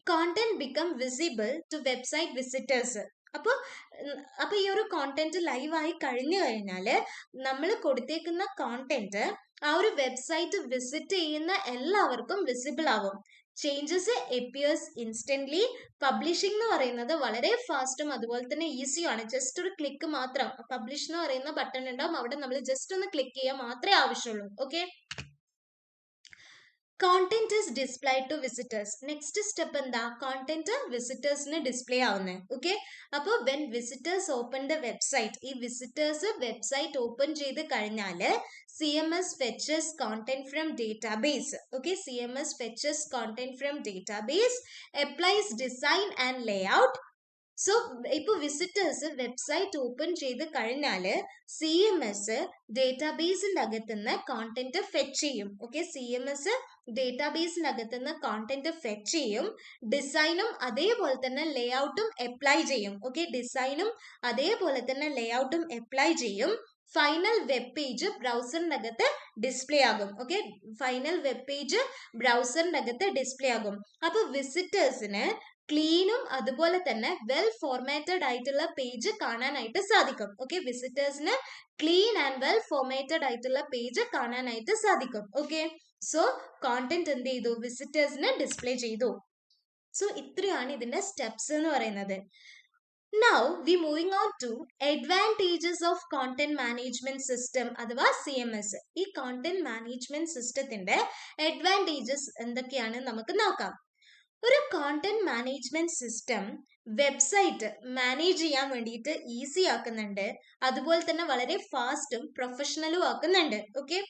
Content become visible to website visitors. അപ്പൊ ഈ ഒരു കോണ്ടന്റ് ലൈവ് ആയി കഴിഞ്ഞു കഴിഞ്ഞാല് നമ്മൾ കൊടുത്തേക്കുന്ന കോണ്ടന്റ് ആ ഒരു വെബ്സൈറ്റ് വിസിറ്റ് ചെയ്യുന്ന എല്ലാവർക്കും വിസിബിൾ ആവും. Changes appears instantly. പബ്ലിഷിംഗ് എന്ന് പറയുന്നത് വളരെ ഫാസ്റ്റും അതുപോലെ തന്നെ ഈസിയാണ്. ജസ്റ്റ് ഒരു ക്ലിക്ക് മാത്രം, പബ്ലിഷ് എന്ന് പറയുന്ന ബട്ടൺ ഉണ്ടാവും, അവിടെ നമ്മൾ ജസ്റ്റ് ഒന്ന് ക്ലിക്ക് ചെയ്യാൻ മാത്രമേ ആവശ്യമുള്ളൂ. Okay, content is displayed to visitors. Next step എന്താ, കോണ്ടന്റ് വിസിറ്റേഴ്സിന് ഡിസ്പ്ലേ ആവുന്നത്. ഓക്കെ, അപ്പോൾ when visitors open the website, ഈ വിസിറ്റേഴ്സ് വെബ്സൈറ്റ് ഓപ്പൺ ചെയ്ത് കഴിഞ്ഞാൽ CMS fetches content from database. Okay, CMS fetches content from database, applies design and layout. So ഇപ്പോൾ visitors website open ചെയ്ത് കഴിഞ്ഞാൽ CMS ഡേറ്റാബേസിൻ്റെ അകത്തുനിന്ന് കോണ്ടന്റ് ഫെച്ച് ചെയ്യും. Okay, CMS ഡേറ്റാബേസിൻ്റെ അകത്തുനിന്ന് content fetch ചെയ്യും. ഡിസൈനും അതേപോലെ തന്നെ ലേഔട്ടും അപ്ലൈ ചെയ്യും. ഓക്കെ, ഡിസൈനും അതേപോലെ തന്നെ ലേഔട്ടും അപ്ലൈ ചെയ്യും. ഫൈനൽ വെബ് പേജ് ബ്രൗസറിൻ്റെ അകത്ത് ഡിസ്പ്ലേ ആകും. ഓക്കെ, ഫൈനൽ വെബ് പേജ് ബ്രൗസറിൻ്റെ അകത്ത് ഡിസ്പ്ലേ ആകും. അപ്പോൾ വിസിറ്റേഴ്സിന് ക്ലീനും അതുപോലെ തന്നെ വെൽ ഫോർമാറ്റഡ് ആയിട്ടുള്ള പേജ് കാണാനായിട്ട് സാധിക്കും. ഓക്കെ, വിസിറ്റേഴ്സിന് ക്ലീൻ ആൻഡ് വെൽ ഫോർമാറ്റഡ് ആയിട്ടുള്ള പേജ് കാണാനായിട്ട് സാധിക്കും. ഓക്കെ, സോ കോണ്ടന്റ് എന്ത് ചെയ്തു, വിസിറ്റേഴ്സിന് ഡിസ്പ്ലേ ചെയ്തു. സോ ഇത്രയാണ് ഇതിന്റെ സ്റ്റെപ്സ് എന്ന് പറയുന്നത്. Now we moving on to advantages of content management system അഥവാ CMS. ഈ content management systemത്തിന്റെ advantages എന്തൊക്കെയാണ് നമുക്ക് നോക്കാം. ഒരു content management system website manage ചെയ്യാൻ വേണ്ടിയിട്ട് ഈസി ആക്കുന്നുണ്ട്, അതുപോലെ തന്നെ വളരെ ഫാസ്റ്റും പ്രൊഫഷണലും ആക്കുന്നുണ്ട്. Okay,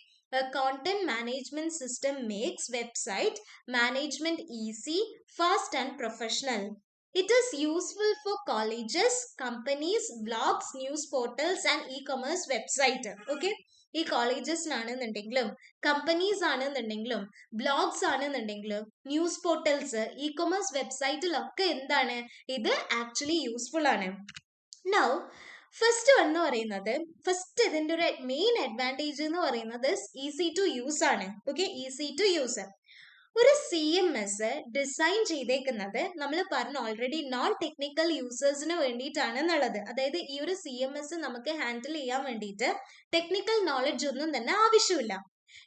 content management system makes website management easy, fast and professional. It is useful for colleges, companies, blogs, news portals and e-commerce website. Okay, ഈ കോളേജസിനാണെന്നുണ്ടെങ്കിലും കമ്പനീസ് ആണെന്നുണ്ടെങ്കിലും ബ്ലോഗ്സ് ആണെന്നുണ്ടെങ്കിലും ന്യൂസ് പോർട്ടൽസ്, ഇ കൊമേഴ്സ് വെബ്സൈറ്റിലൊക്കെ എന്താണ് ഇത് ആക്ച്വലി യൂസ്ഫുൾ ആണ്. Now first one എന്ന് പറയുന്നത്, ഫസ്റ്റ് ഇതിന്റെ ഒരു മെയിൻ അഡ്വാൻറ്റേജ് എന്ന് പറയുന്നത് ഈസി ടു യൂസ് ആണ്. Okay, easy to use. ഒരു CMS ഡിസൈൻ ചെയ്തേക്കുന്നത് നമ്മൾ പറഞ്ഞു ഓൾറെഡി നോൺ ടെക്നിക്കൽ യൂസേഴ്സിന് വേണ്ടിയിട്ടാണ് എന്നുള്ളത്. അതായത് ഈ ഒരു CMS നമുക്ക് ഹാൻഡിൽ ചെയ്യാൻ വേണ്ടിയിട്ട് ടെക്നിക്കൽ നോളജ് ഒന്നും തന്നെ ആവശ്യമില്ല.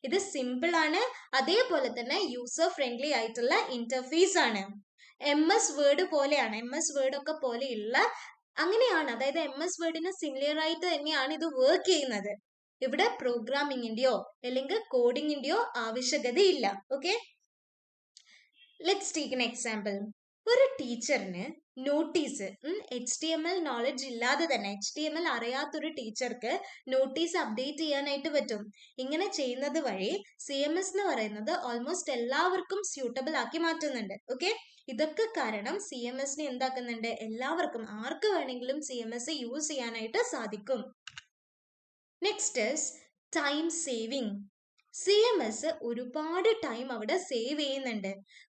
ഇത് സിമ്പിൾ ആണ്, അതേപോലെ തന്നെ യൂസർ ഫ്രണ്ട്ലി ആയിട്ടുള്ള ഇന്റർഫേസ് ആണ്. MS വേർഡ് പോലെയാണ്, MS വേർഡ് ഒക്കെ പോലെയുള്ള അങ്ങനെയാണ്. അതായത് MS വേർഡിന് സിമിലർ ആയിട്ട് തന്നെയാണ് ഇത് വർക്ക് ചെയ്യുന്നത്. ഇവിടെ പ്രോഗ്രാമിങ്ങിന്റെയോ അല്ലെങ്കിൽ കോഡിങ്ങിന്റെയോ ആവശ്യകതയില്ല. Okay, let's take an example. ഒരു ടീച്ചറിന് നോട്ടീസ് HTML നോളജ് ഇല്ലാതെ തന്നെ, HTML അറിയാത്തൊരു ടീച്ചർക്ക് നോട്ടീസ് അപ്ഡേറ്റ് ചെയ്യാനായിട്ട് പറ്റും. ഇങ്ങനെ ചെയ്യുന്നത് വഴി CMS എന്ന് പറയുന്നത് ഓൾമോസ്റ്റ് എല്ലാവർക്കും സ്യൂട്ടബിൾ ആക്കി മാറ്റുന്നുണ്ട്. ഓക്കെ, ഇതൊക്കെ കാരണം CMSനെ എന്താക്കുന്നുണ്ട്, എല്ലാവർക്കും ആർക്ക് വേണമെങ്കിലും CMS യൂസ് ചെയ്യാനായിട്ട് സാധിക്കും. Next is time saving. CMS ഒരുപാട് ടൈം അവിടെ സേവ് ചെയ്യുന്നുണ്ട്.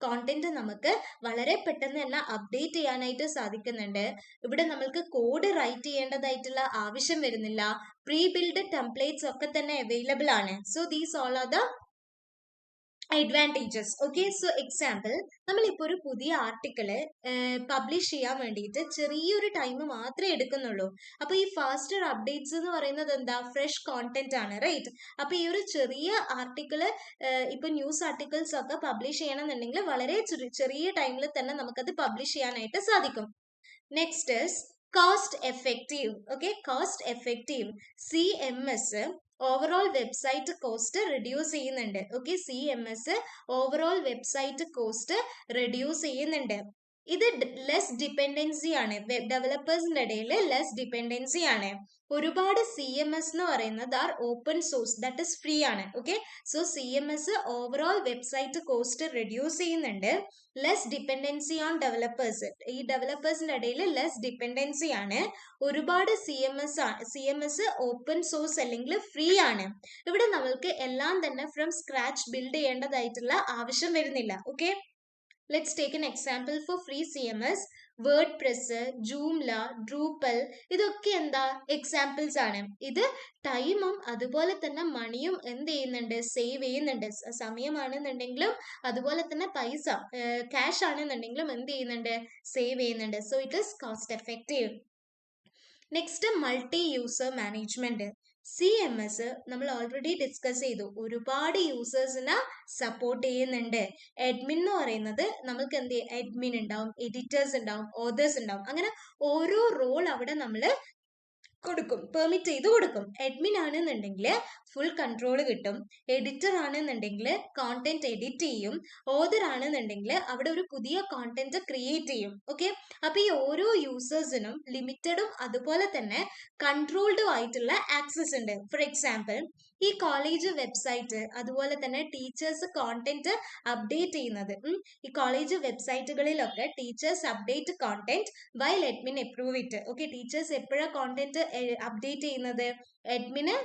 കോണ്ടന്റ് നമുക്ക് വളരെ പെട്ടെന്ന് തന്നെ അപ്ഡേറ്റ് ചെയ്യാനായിട്ട് സാധിക്കുന്നുണ്ട്. ഇവിടെ നമ്മൾക്ക് കോഡ് റൈറ്റ് ചെയ്യേണ്ടതായിട്ടുള്ള ആവശ്യം വരുന്നില്ല. പ്രീ ബിൽഡ് ടെംപ്ലേറ്റ്സ് ഒക്കെ തന്നെ അവൈലബിൾ ആണ്. So these all are the advantages. Okay, so example, നമ്മളിപ്പോൾ ഒരു പുതിയ ആർട്ടിക്കിള് പബ്ലിഷ് ചെയ്യാൻ വേണ്ടിയിട്ട് ചെറിയൊരു ടൈം മാത്രമേ എടുക്കുന്നുള്ളൂ. അപ്പൊ ഈ ഫാസ്റ്റർ അപ്ഡേറ്റ്സ് എന്ന് പറയുന്നത് എന്താ, ഫ്രഷ് കോണ്ടന്റ് ആണ്, റൈറ്റ്? അപ്പൊ ഈ ഒരു ചെറിയ ആർട്ടിക്കിള്, ഇപ്പൊ ന്യൂസ് ആർട്ടിക്കിൾസ് ഒക്കെ പബ്ലിഷ് ചെയ്യണമെന്നുണ്ടെങ്കിൽ വളരെ ചെറിയ ടൈമിൽ തന്നെ നമുക്കത് പബ്ലിഷ് ചെയ്യാനായിട്ട് സാധിക്കും. Next is cost effective. Okay, cost effective. CMS overall website cost reduce ചെയ്യുന്നുണ്ട്. Okay, CMS overall website cost reduce ചെയ്യുന്നുണ്ട്. ഇത് ലെസ് ഡിപ്പെൻഡൻസി ആണ്, വെബ് ഡെവലപ്പേഴ്സിന്റെ ഇടയിൽ ലെസ് ഡിപ്പെൻഡൻസി ആണ്. ഒരുപാട് CMS എന്ന് പറയുന്നത് are open source, that is free ആണ്. Okay, so CMS overall website cost reduce ചെയ്യുന്നുണ്ട്. ലെസ് ഡിപ്പെൻഡൻസി ഓൺ ഡെവലപ്പേഴ്സ്, ഈ ഡെവലപ്പേഴ്സിന്റെ ഇടയിൽ ലെസ് ഡിപ്പെൻഡൻസി ആണ്. ഒരുപാട് CMS ഓപ്പൺ സോഴ്സ് അല്ലെങ്കിൽ ഫ്രീ ആണ്. ഇവിടെ നമ്മൾക്ക് എല്ലാം തന്നെ ഫ്രം സ്ക്രാച്ച് ബിൽഡ് ചെയ്യേണ്ടതായിട്ടുള്ള ആവശ്യം വരുന്നില്ല. Okay, let's take an example for free CMS. WordPress, Joomla, Drupal, ഇതൊക്കെ എന്താ എക്സാമ്പിൾസ് ആണ്. ഇത് ടൈമും അതുപോലെ തന്നെ മണിയും എന്ത് ചെയ്യുന്നുണ്ട്, സേവ് ചെയ്യുന്നുണ്ട്. സമയമാണെന്നുണ്ടെങ്കിലും അതുപോലെ തന്നെ പൈസ, ക്യാഷ് ആണെന്നുണ്ടെങ്കിലും എന്ത് ചെയ്യുന്നുണ്ട്, സേവ് ചെയ്യുന്നുണ്ട്. So it is cost effective. Next multi user management. CMS നമ്മൾ ഓൾറെഡി ഡിസ്കസ് ചെയ്തു, ഒരുപാട് യൂസേഴ്സിനെ സപ്പോർട്ട് ചെയ്യുന്നുണ്ട്. അഡ്മിൻ എന്ന് പറയുന്നത് നമുക്ക് എന്ത് ചെയ്യും, അഡ്മിൻ ഉണ്ടാവും, എഡിറ്റേഴ്സ് ഉണ്ടാവും, ഓതേഴ്സ് ഉണ്ടാവും. അങ്ങനെ ഓരോ റോൾ അവിടെ നമ്മൾ കൊടുക്കും, പെർമിറ്റ് ചെയ്ത് കൊടുക്കും. അഡ്മിൻ ആണെന്നുണ്ടെങ്കിൽ ഫുൾ കൺട്രോൾ കിട്ടും. എഡിറ്റർ ആണെന്നുണ്ടെങ്കിൽ കോണ്ടന്റ് എഡിറ്റ് ചെയ്യും. ഓതർ ആണെന്നുണ്ടെങ്കിൽ അവിടെ ഒരു പുതിയ കോണ്ടന്റ് ക്രിയേറ്റ് ചെയ്യും. ഓക്കെ, അപ്പൊ ഈ ഓരോ യൂസേഴ്സിനും ലിമിറ്റഡും അതുപോലെ തന്നെ കൺട്രോൾഡും ആയിട്ടുള്ള ആക്സസ് ഉണ്ട്. ഫോർ എക്സാമ്പിൾ, ഈ കോളേജ് വെബ്സൈറ്റ് അതുപോലെ തന്നെ ടീച്ചേഴ്സ് കോണ്ടന്റ് അപ്ഡേറ്റ് ചെയ്യുന്നത്, ഈ കോളേജ് വെബ്സൈറ്റുകളിലൊക്കെ teachers update content while admin approve it. Okay, teachers എപ്പോഴാണ് കോണ്ടന്റ് അപ്ഡേറ്റ് ചെയ്യുന്നത്, അഡ്മിന്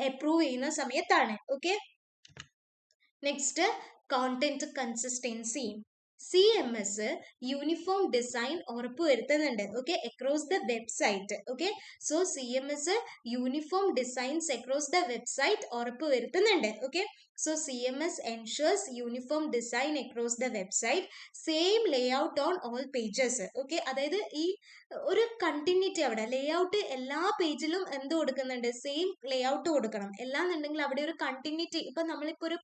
അപ്രൂവ് ചെയ്യുന്ന സമയത്താണ്. Okay, next content consistency. CMS uniform design ഉറപ്പുവരുത്തുന്നുണ്ട്. Okay, across the website. Okay, so CMS uniform designs across the website ഉറപ്പുവരുത്തുന്നുണ്ട്. Okay, so CMS ensures uniform design across the website, same layout on all pages. Okay, അതായത് ഈ ഒരു continuity, അവിടെ layout എല്ലാ പേജിലും എന്ത് കൊടുക്കുന്നുണ്ട്, സെയിം ലേഔട്ട് കൊടുക്കണം. എല്ലാന്നുണ്ടെങ്കിൽ അവിടെ ഒരു കണ്ടിന്യൂറ്റി, ഇപ്പൊ നമ്മളിപ്പോ ഒരു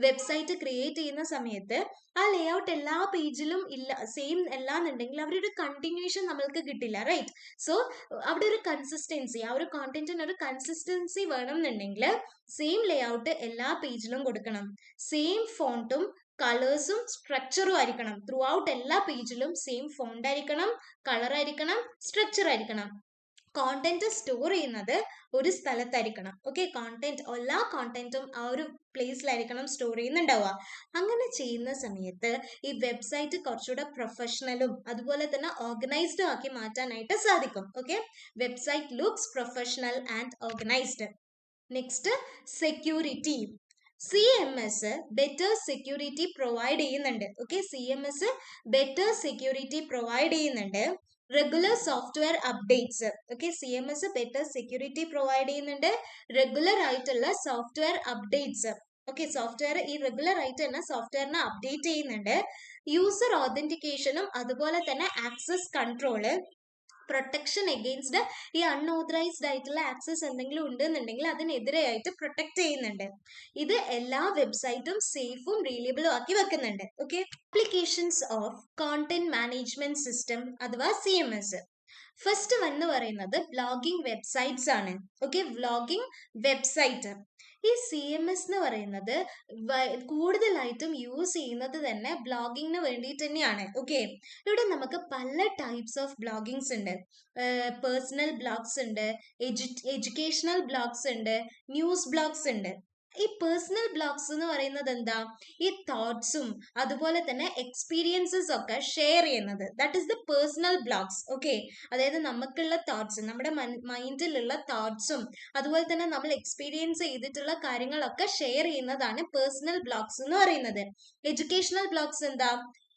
വെബ്സൈറ്റ് ക്രിയേറ്റ് ചെയ്യുന്ന സമയത്ത് ആ ലേഔട്ട് എല്ലാ പേജിലും ഇല്ല, സെയിം അല്ലാന്നുണ്ടെങ്കിൽ അവിടെ ഒരു കണ്ടിന്യൂഷൻ നമ്മൾക്ക് കിട്ടില്ല, റൈറ്റ്? സോ അവിടെ ഒരു കൺസിസ്റ്റൻസി, ആ ഒരു കോണ്ടന്റിന് ഒരു കൺസിസ്റ്റൻസി വേണം എന്നുണ്ടെങ്കിൽ സെയിം ലേഔട്ട് എല്ലാ പേജിലും കൊടുക്കണം. സെയിം ഫോണ്ടും കളേഴ്സും സ്ട്രക്ചറും ആയിരിക്കണം. ത്രൂ ഔട്ട് എല്ലാ പേജിലും സെയിം ഫോണ്ട് ആയിരിക്കണം, കളർ ആയിരിക്കണം, സ്ട്രക്ചർ ആയിരിക്കണം. കോണ്ടന്റ് സ്റ്റോർ ചെയ്യുന്നത് ഒരു സ്ഥലത്തായിരിക്കണം. ഓക്കെ, എല്ലാ കോണ്ടന്റും ആ ഒരു പ്ലേസിലായിരിക്കണം സ്റ്റോർ ചെയ്യുന്നുണ്ടാവുക. അങ്ങനെ ചെയ്യുന്ന സമയത്ത് ഈ വെബ്സൈറ്റ് കുറച്ചുകൂടെ പ്രൊഫഷണലും അതുപോലെ തന്നെ ഓർഗനൈസ്ഡും ആക്കി മാറ്റാനായിട്ട് സാധിക്കും. Okay, website looks professional and organised. Next security. CMS better security provide ചെയ്യുന്നുണ്ട്. Okay, CMS better security provide ചെയ്യുന്നുണ്ട്. Regular software updates. Okay, CMS better security provide ചെയ്യുന്നുണ്ട്. റെഗുലർ ആയിട്ടുള്ള സോഫ്റ്റ്വെയർ അപ്ഡേറ്റ്സ്. ഓക്കെ, സോഫ്റ്റ്വെയർ ഈ റെഗുലർ ആയിട്ട് തന്നെ സോഫ്റ്റ്വെയറിനെ update ചെയ്യുന്നുണ്ട്. User ഓതന്റിക്കേഷനും അതുപോലെ തന്നെ ആക്സസ് കൺട്രോള്, പ്രൊട്ടക്ഷൻ എഗെയിൻസ്റ്റ് ഈ അൺഓതറൈസ്ഡ് ആയിട്ടുള്ള ആക്സസ് എന്തെങ്കിലും ഉണ്ടെന്നുണ്ടെങ്കിൽ അതിനെതിരെയായിട്ട് പ്രൊട്ടക്ട് ചെയ്യുന്നുണ്ട്. ഇത് എല്ലാ വെബ്സൈറ്റും സേഫും റീലയബിളും ആക്കി വെക്കുന്നുണ്ട്. Okay, applications of content management system അഥവാ CMS. ഫസ്റ്റ് വന്ന് പറയുന്നത് ബ്ലോഗിംഗ് വെബ്സൈറ്റ്സ് ആണ്. Okay, vlogging website. ഈ CMS എന്ന് പറയുന്നത് കൂടുതലായിട്ടും യൂസ് ചെയ്യുന്നത് തന്നെ ബ്ലോഗിങ്ങിന് വേണ്ടിയിട്ട് തന്നെയാണ്. ഓക്കെ, ഇവിടെ നമുക്ക് പല ടൈപ്സ് ഓഫ് ബ്ലോഗിങ്സ് ഉണ്ട്. പേഴ്സണൽ ബ്ലോഗ്സ് ഉണ്ട്, എഡ്യൂക്കേഷണൽ ബ്ലോഗ്സ് ഉണ്ട്, ന്യൂസ് ബ്ലോഗ്സ് ഉണ്ട്. ഈ പേഴ്സണൽ ബ്ലോഗ്സ് എന്ന് പറയുന്നത് എന്താ, ഈ തോട്ട്സും അതുപോലെ തന്നെ എക്സ്പീരിയൻസസ് ഒക്കെ ഷെയർ ചെയ്യുന്നത്, that is the personal blogs. Okay, അതായത് നമുക്കുള്ള തോട്ട്സ്, നമ്മുടെ മൈൻഡിലുള്ള തോട്ട്സും അതുപോലെ തന്നെ നമ്മൾ എക്സ്പീരിയൻസ് ചെയ്തിട്ടുള്ള കാര്യങ്ങളൊക്കെ ഷെയർ ചെയ്യുന്നതാണ് പേഴ്സണൽ ബ്ലോഗ്സ് എന്ന് പറയുന്നത്. എഡ്യൂക്കേഷണൽ ബ്ലോഗ്സ് എന്താ,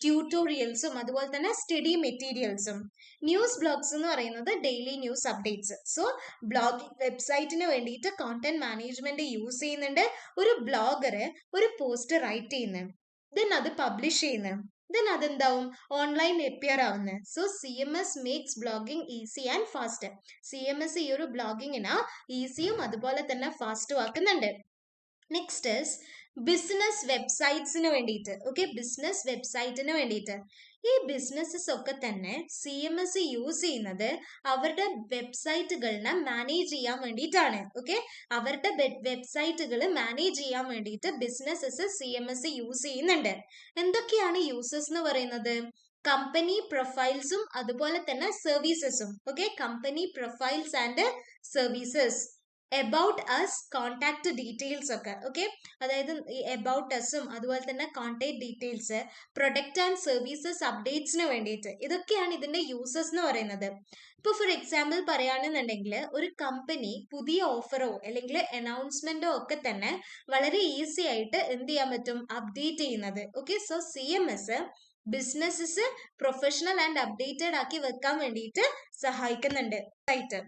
ട്യൂട്ടോറിയൽസും അതുപോലെ തന്നെ സ്റ്റഡി മെറ്റീരിയൽസും. ന്യൂസ് ബ്ലോഗ്സ് എന്ന് പറയുന്നത് daily news updates. So blogging വെബ്സൈറ്റിന് വേണ്ടിയിട്ട് കോണ്ടന്റ് മാനേജ്മെന്റ് യൂസ് ചെയ്യുന്നുണ്ട്. ഒരു ബ്ലോഗർ ഒരു പോസ്റ്റ് റൈറ്റ് ചെയ്യുന്നത്, ദെൻ അത് പബ്ലിഷ് ചെയ്യുന്നത്, ദെൻ അതെന്താവും ഓൺലൈൻ എപ്പിയർ ആവുന്നത്. So CMS makes blogging easy and fast. CMS ഈ ഒരു ബ്ലോഗിങ്ങിന് ഈസിയും അതുപോലെ തന്നെ ഫാസ്റ്റും ആക്കുന്നുണ്ട്. നെക്സ്റ്റ് ബിസിനസ് വെബ്സൈറ്റ്സിന് വേണ്ടിയിട്ട്. ഓക്കെ, ബിസിനസ് വെബ്സൈറ്റിന് വേണ്ടിയിട്ട് ഈ ബിസിനസ്സസ് ഒക്കെ തന്നെ CMS യൂസ് ചെയ്യുന്നത് അവരുടെ വെബ്സൈറ്റുകളിനെ മാനേജ് ചെയ്യാൻ വേണ്ടിയിട്ടാണ്. ഓക്കെ, അവരുടെ വെബ്സൈറ്റുകൾ മാനേജ് ചെയ്യാൻ വേണ്ടിയിട്ട് ബിസിനസ്സസ് CMS യൂസ് ചെയ്യുന്നുണ്ട്. എന്തൊക്കെയാണ് യൂസസ് എന്ന് പറയുന്നത്, കമ്പനി പ്രൊഫൈൽസും അതുപോലെ തന്നെ സർവീസസും. Okay, company profiles and services, about us, contact details ഒക്കെ. ഓക്കെ, അതായത് ഈ എബൌട്ട് അസും അതുപോലെ തന്നെ contact details, product and services അപ്ഡേറ്റ്സിന് വേണ്ടിയിട്ട്, ഇതൊക്കെയാണ് ഇതിന്റെ യൂസസ് എന്ന് പറയുന്നത്. ഇപ്പോൾ ഫോർ എക്സാമ്പിൾ പറയുകയാണെന്നുണ്ടെങ്കിൽ ഒരു കമ്പനി പുതിയ ഓഫറോ അല്ലെങ്കിൽ അനൗൺസ്മെന്റോ ഒക്കെ തന്നെ വളരെ ഈസി ആയിട്ട് എന്ത് ചെയ്യാൻ പറ്റും, അപ്ഡേറ്റ് ചെയ്യുന്നത്. Okay, so CMS businesses professional and updated ആക്കി വെക്കാൻ വേണ്ടിയിട്ട് സഹായിക്കുന്നുണ്ട്. റൈറ്റ്,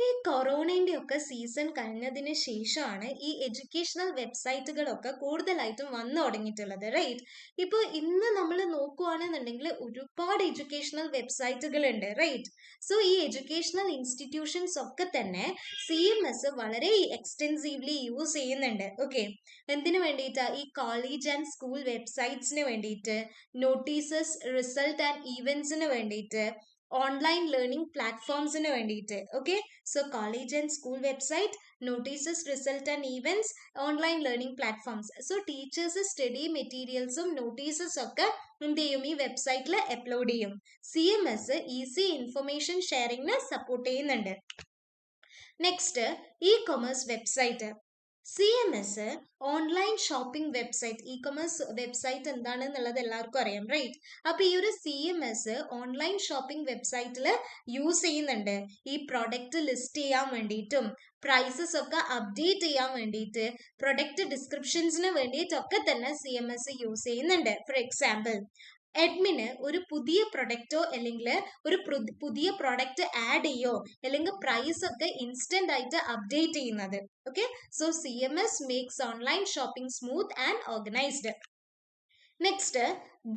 ഈ കൊറോണയുടെ ഒക്കെ സീസൺ കഴിഞ്ഞതിന് ശേഷമാണ് ഈ എഡ്യൂക്കേഷണൽ വെബ്സൈറ്റുകളൊക്കെ കൂടുതലായിട്ടും വന്നു തുടങ്ങിയിട്ടുള്ളത്. റൈറ്റ്, ഇപ്പോൾ ഇന്ന് നമ്മൾ നോക്കുകയാണെന്നുണ്ടെങ്കിൽ ഒരുപാട് എഡ്യൂക്കേഷണൽ വെബ്സൈറ്റുകൾ ഉണ്ട്. റൈറ്റ്, സോ ഈ എഡ്യൂക്കേഷണൽ ഇൻസ്റ്റിറ്റ്യൂഷൻസ് ഒക്കെ തന്നെ CMS വളരെ എക്സ്റ്റെൻസീവ്ലി യൂസ് ചെയ്യുന്നുണ്ട്. ഓക്കെ, എന്തിനു വേണ്ടിയിട്ടാ, ഈ കോളേജ് ആൻഡ് സ്കൂൾ വെബ്സൈറ്റ്സിന് വേണ്ടിയിട്ട്, നോട്ടീസസ്, റിസൾട്ട് ആൻഡ് ഈവൻസിന് വേണ്ടിയിട്ട്, ഓൺലൈൻ ലേണിംഗ് പ്ലാറ്റ്ഫോംസിന് വേണ്ടിയിട്ട്. Okay, so college and school website, notices, result and events, online learning platforms. So teachers study മെറ്റീരിയൽസും നോട്ടീസസ് ഒക്കെ എന്ത് ചെയ്യും, ഈ വെബ്സൈറ്റിൽ അപ്ലോഡ് ചെയ്യും. CMS ഈസി ഇൻഫർമേഷൻ ഷെയറിംഗിന് സപ്പോർട്ട് ചെയ്യുന്നുണ്ട്. Next, commerce website. CMS online shopping website. Commerce website എന്താണെന്നുള്ളത് എല്ലാവർക്കും അറിയാം. റൈറ്റ്, അപ്പൊ ഈ ഒരു CMS ഓൺലൈൻ ഷോപ്പിംഗ് വെബ്സൈറ്റിൽ യൂസ് ചെയ്യുന്നുണ്ട്. ഈ പ്രൊഡക്റ്റ് ലിസ്റ്റ് ചെയ്യാൻ വേണ്ടിയിട്ടും പ്രൈസസ് ഒക്കെ അപ്ഡേറ്റ് ചെയ്യാൻ വേണ്ടിയിട്ട്, പ്രൊഡക്റ്റ് ഡിസ്ക്രിപ്ഷൻസിന് വേണ്ടിയിട്ടൊക്കെ തന്നെ CMS യൂസ് ചെയ്യുന്നുണ്ട്. ഫോർ എക്സാമ്പിൾ, അഡ്മിന് ഒരു പുതിയ പ്രൊഡക്റ്റോ അല്ലെങ്കിൽ ഒരു പുതിയ പ്രൊഡക്റ്റ് ആഡ് ചെയ്യോ അല്ലെങ്കിൽ പ്രൈസ് ഒക്കെ ഇൻസ്റ്റന്റ് ആയിട്ട് അപ്ഡേറ്റ് ചെയ്യുന്നത്. Okay, so CMS makes online shopping smooth and organised. Next,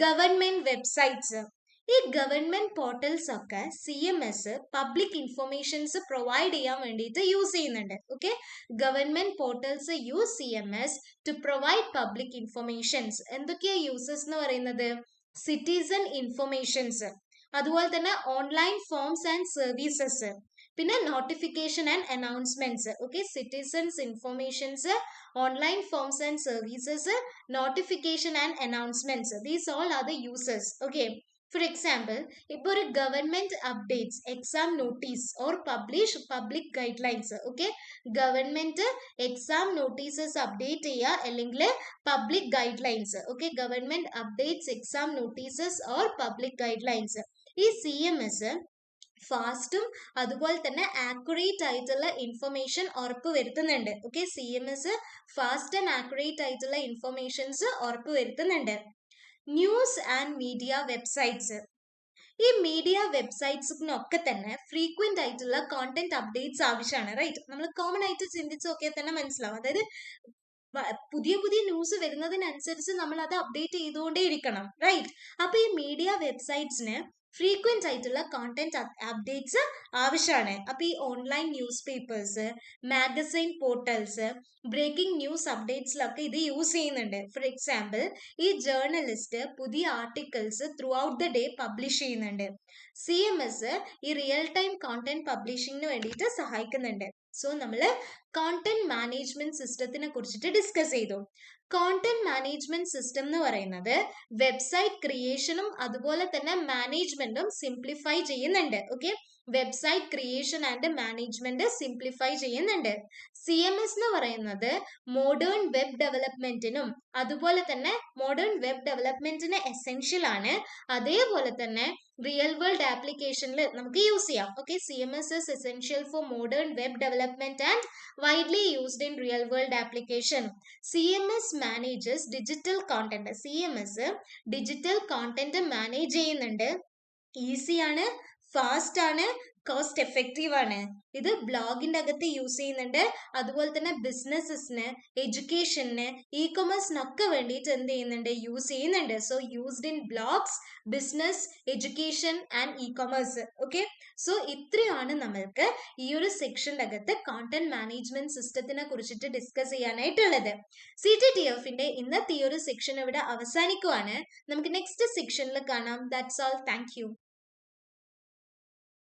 government websites. ഈ ഗവൺമെന്റ് പോർട്ടൽസ് ഒക്കെ CMS പബ്ലിക് ഇൻഫർമേഷൻസ് പ്രൊവൈഡ് ചെയ്യാൻ വേണ്ടിയിട്ട് യൂസ് ചെയ്യുന്നുണ്ട്. Okay, government portals use CMS to provide public informations. എന്തൊക്കെയാ uses എന്ന് പറയുന്നത്, സിറ്റിസൺ ഇൻഫർമേഷൻസ്, അതുപോലെ തന്നെ ഓൺലൈൻ ഫോംസ് ആൻഡ് സർവീസസ്, പിന്നെ notification and announcements. Okay, citizens informations, online forms and services, notification and announcements, these all are the uses. Okay, for example, ഇപ്പോൾ ഒരു government updates exam notice or publish public guide lines. Okay, government exam notices update ചെയ്യുക അല്ലെങ്കിൽ public guide lines. Okay, government updates exam notices or public guide lines. ഈ CMS ഫാസ്റ്റും അതുപോലെ തന്നെ accurate ആയിട്ടുള്ള information ഉറപ്പ് വരുത്തുന്നുണ്ട്. Okay, CMS fast and accurate ആയിട്ടുള്ള informations ഉറപ്പ് വരുത്തുന്നുണ്ട്. News and media websites. ഈ മീഡിയ വെബ്സൈറ്റ്സിനൊക്കെ തന്നെ ഫ്രീക്വന്റ് ആയിട്ടുള്ള കോണ്ടന്റ് അപ്ഡേറ്റ്സ് ആവശ്യമാണ്, റൈറ്റ്? നമ്മൾ കോമൺ ആയിട്ട് ചിന്തിച്ച് നോക്കിയാൽ തന്നെ മനസ്സിലാവും. അതായത് പുതിയ പുതിയ ന്യൂസ് വരുന്നതിനനുസരിച്ച് നമ്മൾ അത് അപ്ഡേറ്റ് ചെയ്തുകൊണ്ടേ ഇരിക്കണം, റൈറ്റ്? അപ്പൊ ഈ മീഡിയ വെബ്സൈറ്റ്സിന് ഫ്രീക്വന്റ് ആയിട്ടുള്ള കോണ്ടന്റ് അപ്ഡേറ്റ്സ് ആവശ്യമാണ്. അപ്പൊ ഈ online newspapers, magazine portals, breaking news അപ്ഡേറ്റ്സിലൊക്കെ ഇത് യൂസ് ചെയ്യുന്നുണ്ട്. ഫോർ എക്സാമ്പിൾ, ഈ ജേർണലിസ്റ്റ് പുതിയ articles throughout the day publish ചെയ്യുന്നുണ്ട്. CMS ഈ റിയൽ ടൈം കോണ്ടന്റ് പബ്ലിഷിങ്ങിന് വേണ്ടിയിട്ട് സഹായിക്കുന്നുണ്ട്. സോ നമ്മൾ കോണ്ടന്റ് മാനേജ്മെന്റ് സിസ്റ്റത്തിനെ കുറിച്ചിട്ട് ഡിസ്കസ് ചെയ്തു. കോണ്ടന്റ് മാനേജ്മെന്റ് സിസ്റ്റം എന്ന് പറയുന്നത് വെബ്സൈറ്റ് ക്രിയേഷനും അതുപോലെ തന്നെ മാനേജ്മെന്റും സിംപ്ലിഫൈ ചെയ്യുന്നുണ്ട്. Okay, website creation and management simplify ചെയ്യുന്നുണ്ട്. CMS എന്ന് പറയുന്നത് മോഡേൺ വെബ് ഡെവലപ്മെന്റിനും അതുപോലെ തന്നെ മോഡേൺ വെബ് ഡെവലപ്മെന്റിന് എസെൻഷ്യൽ ആണ്. അതേപോലെ തന്നെ റിയൽ വേൾഡ് ആപ്ലിക്കേഷനിൽ നമുക്ക് യൂസ് ചെയ്യാം. Okay, CMS is essential for modern web development and widely used in real world application. CMS manages digital content. CMS digital content manage ചെയ്യുന്നുണ്ട്. Easy ആണ്, ഫാസ്റ്റ് ആണ്, cost effective ആണ്. ഇത് ബ്ലോഗിന്റെ അകത്ത് യൂസ് ചെയ്യുന്നുണ്ട്. അതുപോലെ തന്നെ ബിസിനസ്സിന്, എഡ്യൂക്കേഷന്, കൊമേഴ്സിനൊക്കെ വേണ്ടിയിട്ട് എന്ത് ചെയ്യുന്നുണ്ട്, യൂസ് ചെയ്യുന്നുണ്ട്. So used in blogs, business, education and commerce. Okay, so ഇത്രയാണ് നമ്മൾക്ക് ഈ ഒരു സെക്ഷന്റെ അകത്ത് കോണ്ടന്റ് മാനേജ്മെന്റ് സിസ്റ്റത്തിനെ കുറിച്ചിട്ട് ഡിസ്കസ് ചെയ്യാനായിട്ടുള്ളത്. CTTF-ന്റെ ഇന്നത്തെ ഈ ഒരു സെക്ഷൻ ഇവിടെ അവസാനിക്കുവാണ്. നമുക്ക് നെക്സ്റ്റ് സെക്ഷനിൽ കാണാം. That's all. Thank you.